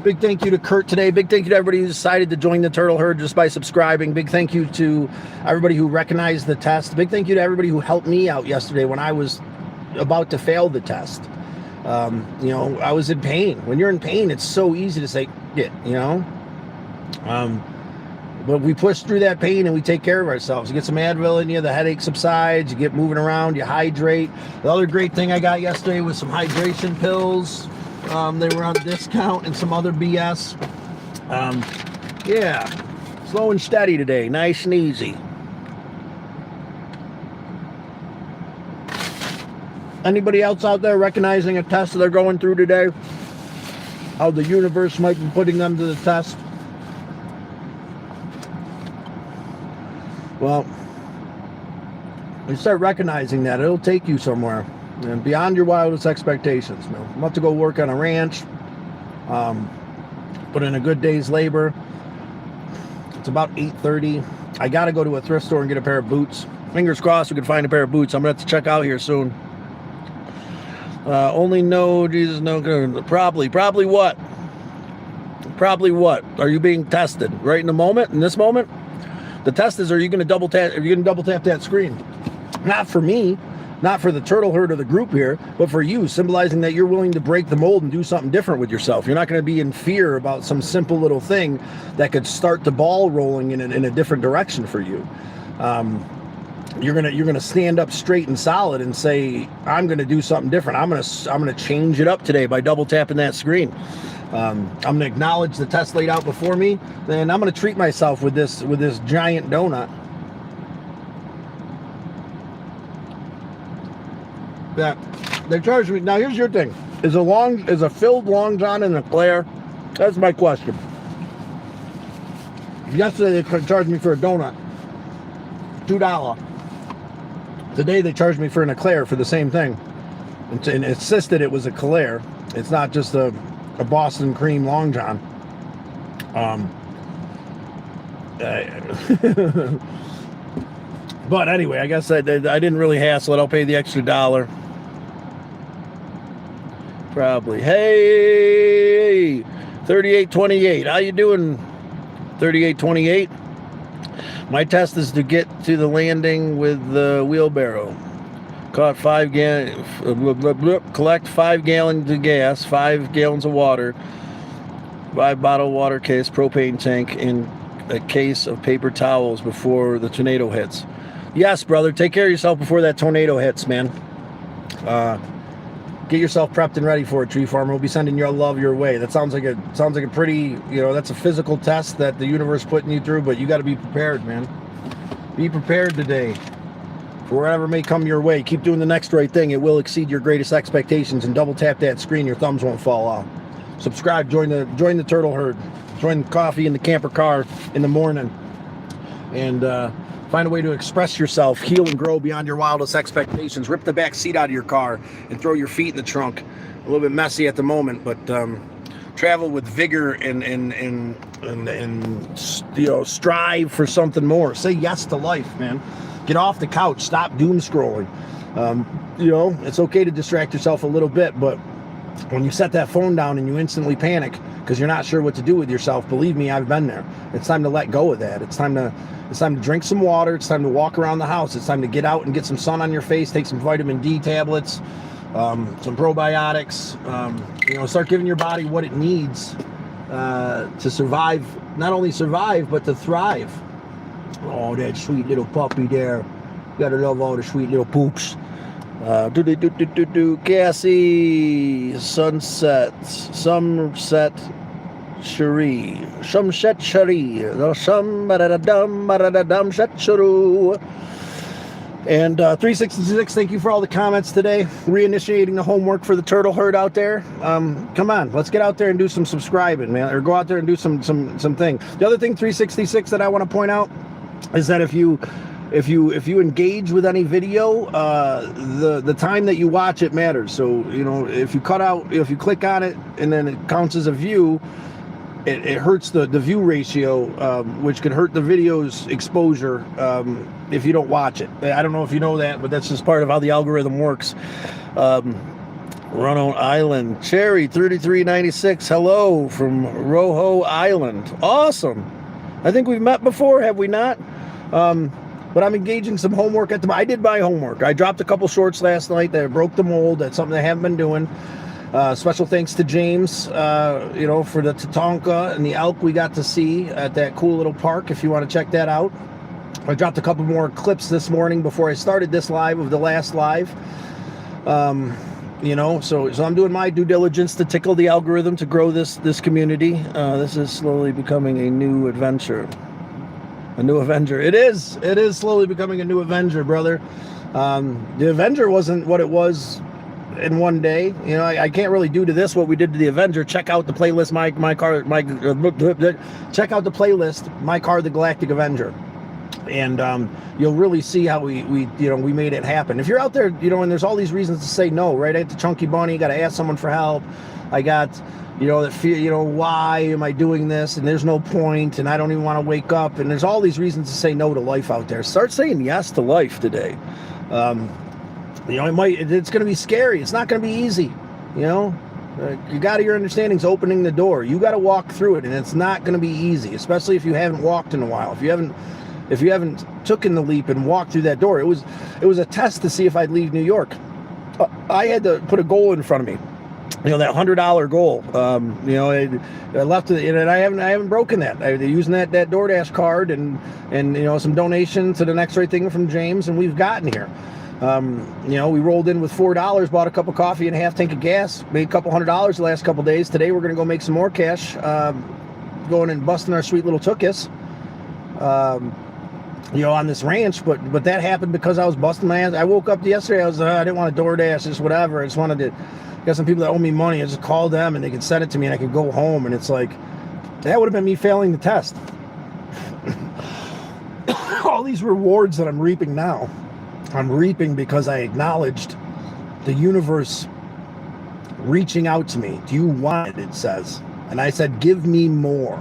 Big thank you to Kurt today. Big thank you to everybody who decided to join the Turtle Herd just by subscribing. Big thank you to everybody who recognized the test. Big thank you to everybody who helped me out yesterday when I was about to fail the test. I was in pain. When you're in pain, it's so easy to say, but we push through that pain and we take care of ourselves. You get some Advil in you, the headache subsides, you get moving around, you hydrate. The other great thing I got yesterday was some hydration pills. They were on discount and some other BS. Slow and steady today, nice and easy. Anybody else out there recognizing a test that they're going through today? How the universe might be putting them to the test? Well, you start recognizing that, it'll take you somewhere. And beyond your wildest expectations. Man. I'm about to go work on a ranch, put in a good day's labor. It's about 8:30. I got to go to a thrift store and get a pair of boots. Fingers crossed we can find a pair of boots. I'm going to have to check out here soon. Only no, Jesus, no. Probably what? Probably what? Are you being tested right in the moment? In this moment? The test is, are you going to double tap? Are you going to double tap that screen? Not for me. Not for the Turtle Herd or the group here, but for you, symbolizing that you're willing to break the mold and do something different with yourself. You're not going to be in fear about some simple little thing that could start the ball rolling in a different direction for you. You're gonna stand up straight and solid and say, I'm going to do something different. I'm going to change it up today by double tapping that screen. I'm going to acknowledge the test laid out before me, then I'm going to treat myself with this giant donut. They charged me. Now here's your thing: is a filled Long John an eclair? That's my question. Yesterday they charged me for a donut, $2. Today they charged me for an eclair for the same thing, and insisted it was a eclair. It's not just a Boston cream Long John. But anyway, I guess I didn't really hassle it. I'll pay the extra $1. Probably. Hey, 3828. How you doing, 3828? My test is to get to the landing with the wheelbarrow. Collect 5 gallons of gas, 5 gallons of water, 5 bottle water case, propane tank, and a case of paper towels before the tornado hits. Yes, brother, take care of yourself before that tornado hits, man. Get yourself prepped and ready for it, tree farmer. We'll be sending your love your way. That sounds like a pretty, that's a physical test that the universe putting you through, but you got to be prepared, man. Be prepared today for whatever may come your way. Keep doing the next right thing. It will exceed your greatest expectations, and double tap that screen. Your thumbs won't fall off. Subscribe, join the turtle herd, join coffee in the camper car in the morning, and find a way to express yourself, heal and grow beyond your wildest expectations. Rip the back seat out of your car and throw your feet in the trunk. A little bit messy at the moment, but travel with vigor and strive for something more. Say yes to life, man. Get off the couch. Stop doom scrolling. It's okay to distract yourself a little bit, but when you set that phone down and you instantly panic because you're not sure what to do with yourself, believe me, I've been there. It's time to let go of that. It's time to drink some water. It's time to walk around the house. It's time to get out and get some sun on your face, take some vitamin D tablets, some probiotics, start giving your body what it needs to survive, not only survive, but to thrive. Oh, that sweet little puppy there. You gotta love all the sweet little poops. Cassie, Sunset Cherie, Shumshet Cherie, and 366, thank you for all the comments today. Reinitiating the homework for the turtle herd out there. Come on, let's get out there and do some subscribing, man, or go out there and do some thing. The other thing, 366, that I want to point out is that if you engage with any video, the time that you watch it matters. So if you click on it and then it counts as a view, it hurts the view ratio, which could hurt the video's exposure if you don't watch it. I don't know if you know that, but that's just part of how the algorithm works. Rono Island, Cherry 3396, hello from Rojo Island. Awesome. I think we've met before, have we not? But I'm engaging some homework at the. I did my homework. I dropped a couple shorts last night that broke the mold. That's something I haven't been doing. Special thanks to James, for the Tatonka and the elk we got to see at that cool little park, if you want to check that out. I dropped a couple more clips this morning before I started this live of the last live. So I'm doing my due diligence to tickle the algorithm to grow this community. This is slowly becoming a new adventure. A new Avenger. It is slowly becoming a new Avenger, brother. The Avenger wasn't what it was in one day. I can't really do to this what we did to the Avenger. Check out the playlist, check out the playlist, My Car, the Galactic Avenger, and you'll really see how we made it happen. If you're out there, and there's all these reasons to say no, right? I had the Chunky Bunny, got to ask someone for help. I got that fear, why am I doing this? And there's no point, and I don't even want to wake up. And there's all these reasons to say no to life out there. Start saying yes to life today. It's going to be scary. It's not going to be easy. You got your understanding's opening the door. You got to walk through it, and it's not going to be easy, especially if you haven't walked in a while. If you haven't taken the leap and walked through that door, it was a test to see if I'd leave New York. I had to put a goal in front of me. That $100 goal. I left it, and I haven't broken that. I'm using that DoorDash card and some donation to the next right thing from James, and we've gotten here. We rolled in with $4, bought a cup of coffee and a half tank of gas, made a couple $100 the last couple days. Today we're gonna go make some more cash, going and busting our sweet little tuchus. on this ranch, but that happened because I was busting my ass. I woke up yesterday, I didn't want to DoorDash, just whatever. I just wanted to get some people that owe me money. I just call them and they can send it to me and I can go home. And it's like, that would have been me failing the test. All these rewards that I'm reaping now, I'm reaping because I acknowledged the universe reaching out to me. Do you want it? It says. And I said, give me more.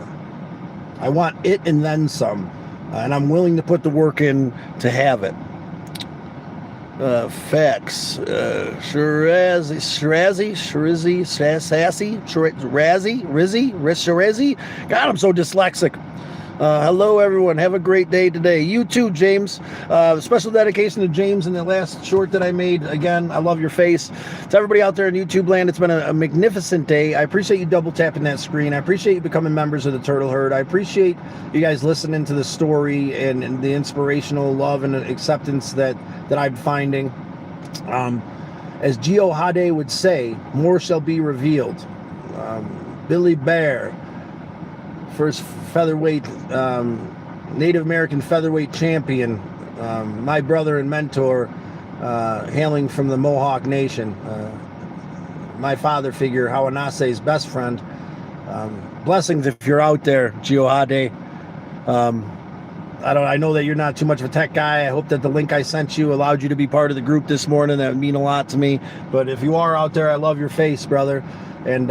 I want it and then some. And I'm willing to put the work in to have it. Facts. Shirazi. God, I'm so dyslexic. Hello, everyone. Have a great day today. You too, James. Special dedication to James in the last short that I made. Again, I love your face. To everybody out there in YouTube land, it's been a magnificent day. I appreciate you double tapping that screen. I appreciate you becoming members of the Turtle Herd. I appreciate you guys listening to the story and the inspirational love and acceptance that I'm finding. As Gio Hade would say, more shall be revealed. Billy Bear, first featherweight, Native American featherweight champion, my brother and mentor, hailing from the Mohawk Nation, my father figure, Hawanase's best friend. Blessings if you're out there, Gio Hade. I know that you're not too much of a tech guy. I hope that the link I sent you allowed you to be part of the group this morning. That would mean a lot to me. But if you are out there, I love your face, brother. And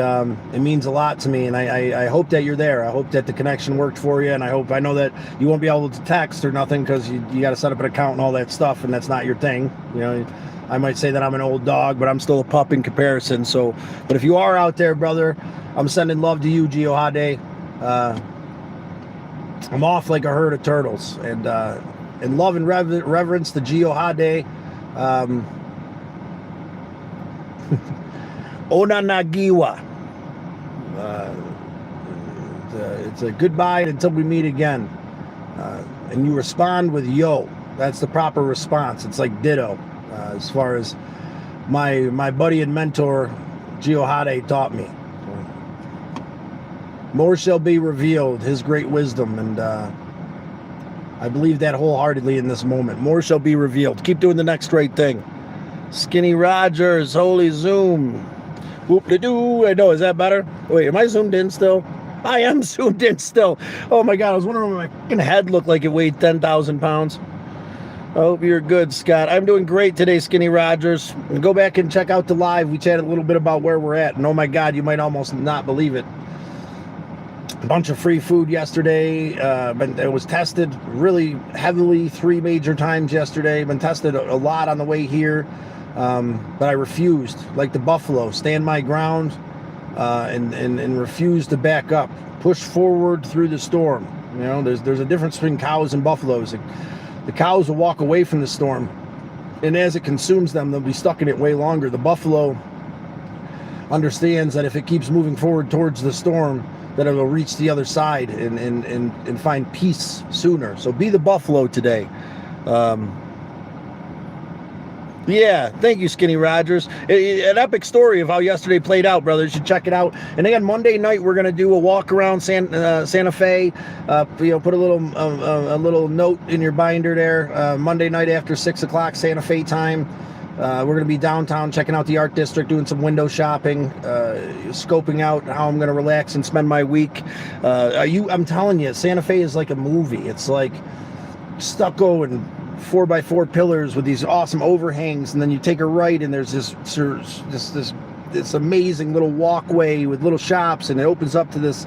it means a lot to me, and I hope that you're there. I hope that the connection worked for you, and I know that you won't be able to text or nothing because you got to set up an account and all that stuff, and that's not your thing. I might say that I'm an old dog, but I'm still a pup in comparison. So, but if you are out there, brother, I'm sending love to you, Gio Hade. I'm off like a herd of turtles, and in love and reverence to Gio Hade. Onanagiwa. It's a goodbye until we meet again. And you respond with yo. That's the proper response. It's like ditto. As far as my buddy and mentor, Gio Hade, taught me. More shall be revealed, his great wisdom. And I believe that wholeheartedly in this moment. More shall be revealed. Keep doing the next right thing. Skinny Rogers, holy Zoom. Whoop-de-doo. I know, is that better? Wait, am I zoomed in still? I am zoomed in still. Oh my God, I was wondering what my fucking head looked like it weighed 10,000 pounds. I hope you're good, Scott. I'm doing great today, Skinny Rogers. Go back and check out the live. We chatted a little bit about where we're at. And oh my God, you might almost not believe it. A bunch of free food yesterday. It was tested really heavily 3 major times yesterday. Been tested a lot on the way here. But I refused, like the buffalo, stand my ground and refuse to back up, push forward through the storm. There's a difference between cows and buffaloes. The cows will walk away from the storm, and as it consumes them, they'll be stuck in it way longer. The buffalo understands that if it keeps moving forward towards the storm, that it will reach the other side and find peace sooner. So be the buffalo today. Yeah, thank you, Skinny Rogers. An epic story of how yesterday played out, brother. You should check it out. And again, Monday night we're gonna do a walk around Santa Fe. Put a little note in your binder there. Monday night after 6 o'clock Santa Fe time. We're gonna be downtown checking out the art district, doing some window shopping, scoping out how I'm gonna relax and spend my week. I'm telling you, Santa Fe is like a movie. It's like stucco and 4x4 pillars with these awesome overhangs, and then you take a right and there's this amazing little walkway with little shops, and it opens up to this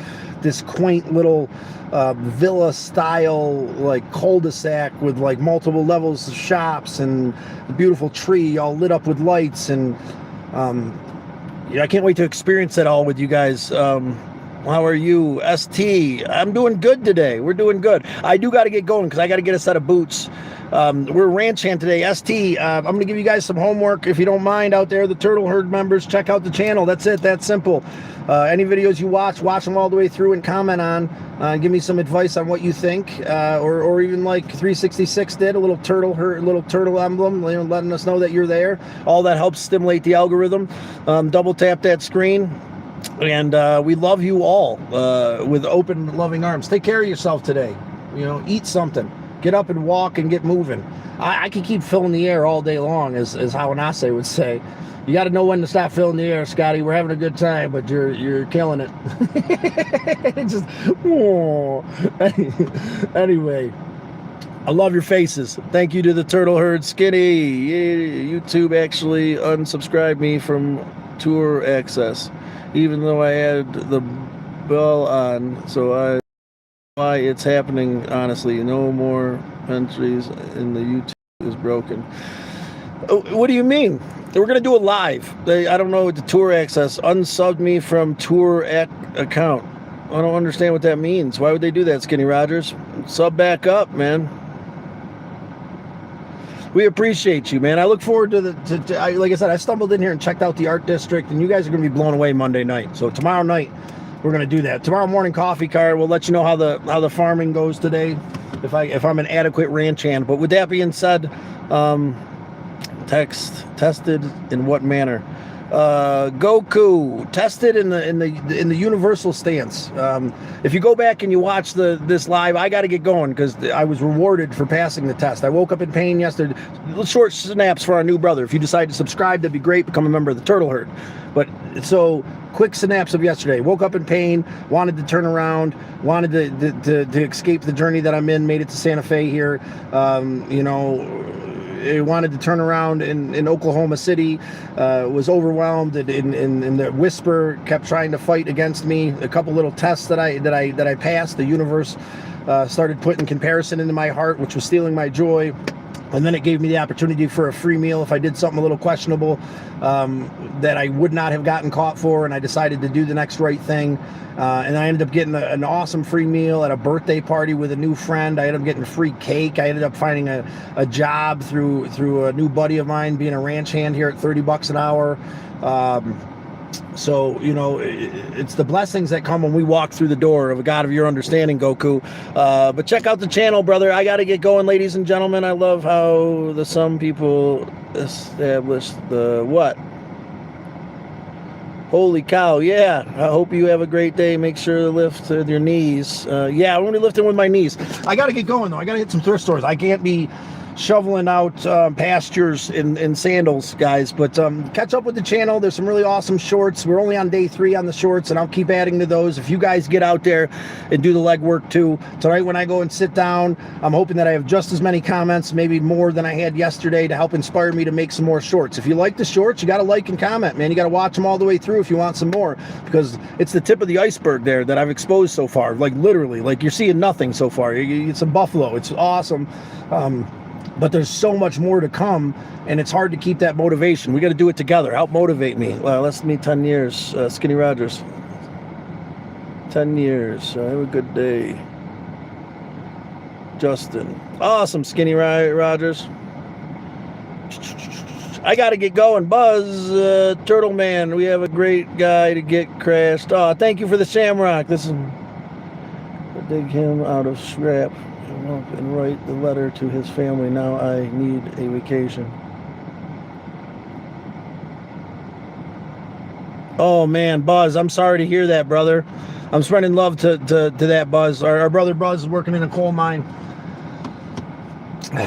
quaint little villa style like cul-de-sac with like multiple levels of shops and a beautiful tree all lit up with lights. And I can't wait to experience that all with you guys. How are you, ST? I'm doing good today. We're doing good. I do got to get going because I got to get a set of boots. We're ranch hand today. ST, I'm going to give you guys some homework. If you don't mind out there, the Turtle Herd members, check out the channel. That's it. That's simple. Any videos you watch them all the way through and comment on. Give me some advice on what you think. Or even like 366 did, a little turtle emblem, letting us know that you're there. All that helps stimulate the algorithm. Double tap that screen. And we love you all with open, loving arms. Take care of yourself today. Eat something. Get up and walk and get moving. I can keep filling the air all day long, as how Anase would say. You got to know when to stop filling the air, Scotty. We're having a good time, but you're killing it. Just, oh. Anyway, I love your faces. Thank you to the Turtle Herd Skinny. Yeah, YouTube actually unsubscribed me from Tour Access, even though I had the bell on. So why it's happening, honestly. No more entries in the YouTube is broken. What do you mean? We're going to do it live. I don't know, the Tour Access unsubbed me from Tour account. I don't understand what that means. Why would they do that, Skinny Rogers? Sub back up, man. We appreciate you, man. I look forward to like I said, I stumbled in here and checked out the art district, and you guys are going to be blown away Monday night. So tomorrow night, we're going to do that. Tomorrow morning coffee card, we'll let you know how the farming goes today, if I'm an adequate ranch hand. But with that being said, tested in what manner? Goku tested in the universal stance. If you go back and you watch this live, I got to get going because I was rewarded for passing the test. I woke up in pain yesterday. Short snaps for our new brother. If you decide to subscribe, that'd be great. Become a member of the Turtle Herd. But so quick synapse of yesterday. Woke up in pain. Wanted to turn around. Wanted to escape the journey that I'm in. Made it to Santa Fe here. I wanted to turn around in Oklahoma City, was overwhelmed, and the whisper kept trying to fight against me. A couple little tests that I passed, the universe started putting comparison into my heart, which was stealing my joy. And then it gave me the opportunity for a free meal if I did something a little questionable that I would not have gotten caught for, and I decided to do the next right thing. And I ended up getting an awesome free meal at a birthday party with a new friend. I ended up getting free cake. I ended up finding a job through a new buddy of mine, being a ranch hand here at $30 an hour. So, it's the blessings that come when we walk through the door of a God of your understanding, Goku. But check out the channel, brother. I got to get going, ladies and gentlemen. I love how some people establish the what? Holy cow, yeah. I hope you have a great day. Make sure to lift with your knees. Yeah, I'm going to be lifting with my knees. I got to get going, though. I got to hit some thrift stores. I can't be shoveling out pastures in sandals, guys, but catch up with the channel. There's some really awesome shorts. We're only on day 3 on the shorts, and I'll keep adding to those. If you guys get out there and do the legwork too, tonight when I go and sit down, I'm hoping that I have just as many comments, maybe more than I had yesterday, to help inspire me to make some more shorts. If you like the shorts, you got to like and comment, man. You got to watch them all the way through if you want some more, because it's the tip of the iceberg there that I've exposed so far. Like literally, like you're seeing nothing so far. It's a buffalo. It's awesome. But there's so much more to come, and it's hard to keep that motivation. We got to do it together. Help motivate me. Less than me 10 years. Skinny Rogers. 10 years. Have a good day. Justin. Awesome, Skinny Rogers. I got to get going. Buzz, Turtle Man. We have a great guy to get crashed. Oh, thank you for the shamrock. This is... dig him out of scrap and write the letter to his family. Now I need a vacation. Oh man, Buzz, I'm sorry to hear that, brother. I'm spreading love to that, Buzz. Our brother Buzz is working in a coal mine.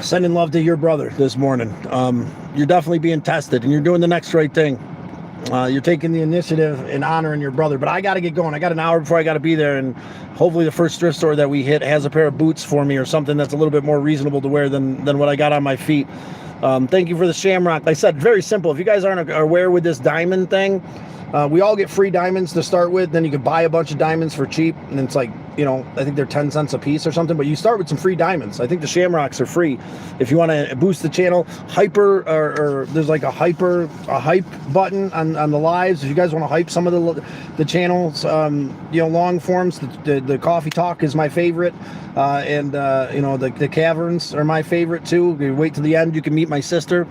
Sending love to your brother this morning. You're definitely being tested, and you're doing the next right thing. You're taking the initiative and honoring your brother. But I got to get going. I got an hour before I got to be there, and hopefully the first thrift store that we hit has a pair of boots for me or something that's a little bit more reasonable to wear than what I got on my feet. Thank you for the shamrock. Like I said, very simple. If you guys aren't aware with this diamond thing, we all get free diamonds to start with. Then you can buy a bunch of diamonds for cheap, and it's like, I think they're 10 cents a piece or something, but you start with some free diamonds. I think the shamrocks are free. If you want to boost the channel, hyper, or there's like a hype button on the lives. If you guys want to hype some of the channels, long forms, the coffee talk is my favorite, and the caverns are my favorite too. You wait till the end, you can meet my sister.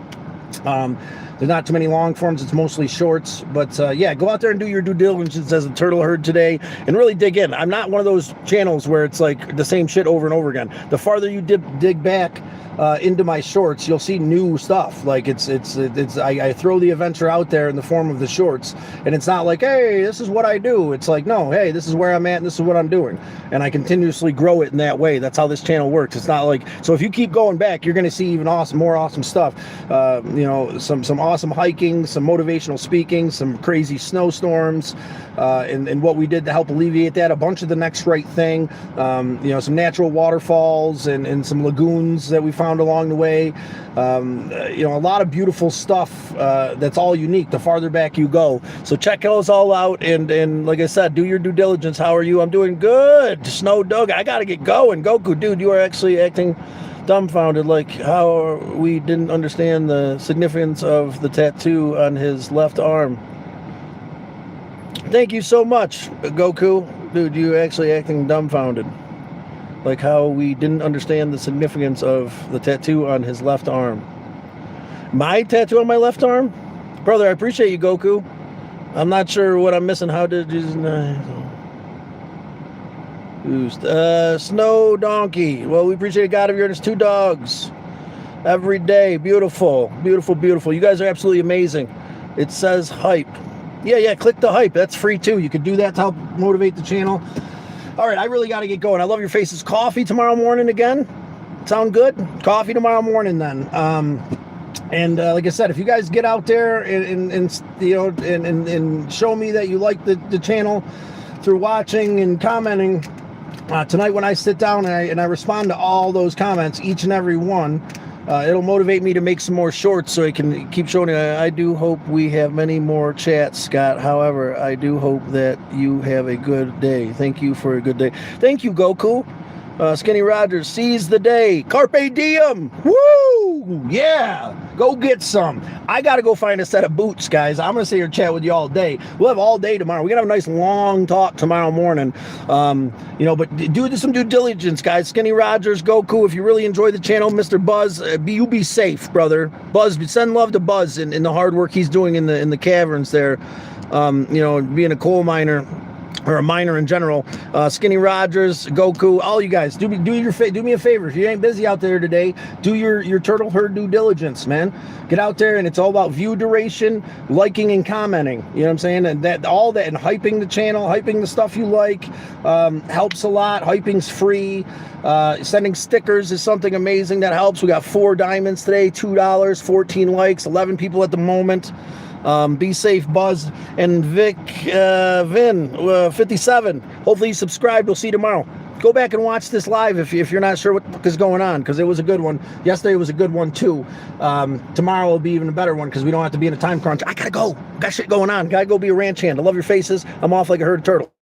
There's not too many long forms. It's mostly shorts. But yeah, go out there and do your due diligence as a Turtle Herd today and really dig in. I'm not one of those channels where it's like the same shit over and over again. The farther you dig back, into my shorts, you'll see new stuff. Like I throw the adventure out there in the form of the shorts, and it's not like, hey, this is what I do. It's like, no, hey, this is where I'm at and this is what I'm doing, and I continuously grow it in that way. That's how this channel works. It's not like, so if you keep going back, you're going to see even more awesome stuff. Some awesome hiking, some motivational speaking, some crazy snowstorms, and what we did to help alleviate that, a bunch of the next right thing, some natural waterfalls and some lagoons that we found along the way, a lot of beautiful stuff that's all unique the farther back you go. So check those all out, and like I said, do your due diligence. How are you? I'm doing good. Snow Doug, I gotta get going. Goku, dude, you are actually acting dumbfounded, like how we didn't understand the significance of the tattoo on his left arm. Thank you so much, Goku. Dude, you actually acting dumbfounded, like how we didn't understand the significance of the tattoo on his left arm. My tattoo on my left arm? Brother, I appreciate you, Goku. I'm not sure what I'm missing. How did you... Snow Donkey. Well, we appreciate God of yours. 2 dogs. Every day. Beautiful. Beautiful, beautiful. You guys are absolutely amazing. It says hype. Yeah, click the hype. That's free too. You can do that to help motivate the channel. All right, I really got to get going. I love your faces. Coffee tomorrow morning again. Sound good? Coffee tomorrow morning then. And like I said, if you guys get out there and show me that you like the channel through watching and commenting, tonight when I sit down and I respond to all those comments, each and every one, it'll motivate me to make some more shorts so I can keep showing you. I do hope we have many more chats, Scott. However, I do hope that you have a good day. Thank you for a good day. Thank you, Goku. Skinny Rogers, seize the day. Carpe diem. Woo! Yeah. Go get some. I got to go find a set of boots, guys. I'm going to sit here and chat with you all day. We'll have all day tomorrow. We're going to have a nice long talk tomorrow morning. But do some due diligence, guys. Skinny Rogers, Goku, if you really enjoy the channel, Mr. Buzz, you be safe, brother. Buzz, send love to Buzz in the hard work he's doing in the caverns there. Being a coal miner, or a miner in general. Skinny Rogers, Goku, all you guys, do me a favor. If you ain't busy out there today, do your turtle herd due diligence, man. Get out there, and it's all about view duration, liking and commenting. You know what I'm saying? And and hyping the channel, hyping the stuff you like, helps a lot. Hyping's free. Sending stickers is something amazing that helps. We got 4 diamonds today, $2, 14 likes, 11 people at the moment. Be safe, Buzz. And Vin 57. Hopefully you subscribed. We'll see you tomorrow. Go back and watch this live if you're not sure what is going on, because it was a good one. Yesterday was a good one too. Tomorrow will be even a better one because we don't have to be in a time crunch. I gotta go. Got shit going on. Gotta go be a ranch hand. I love your faces. I'm off like a herd of turtle.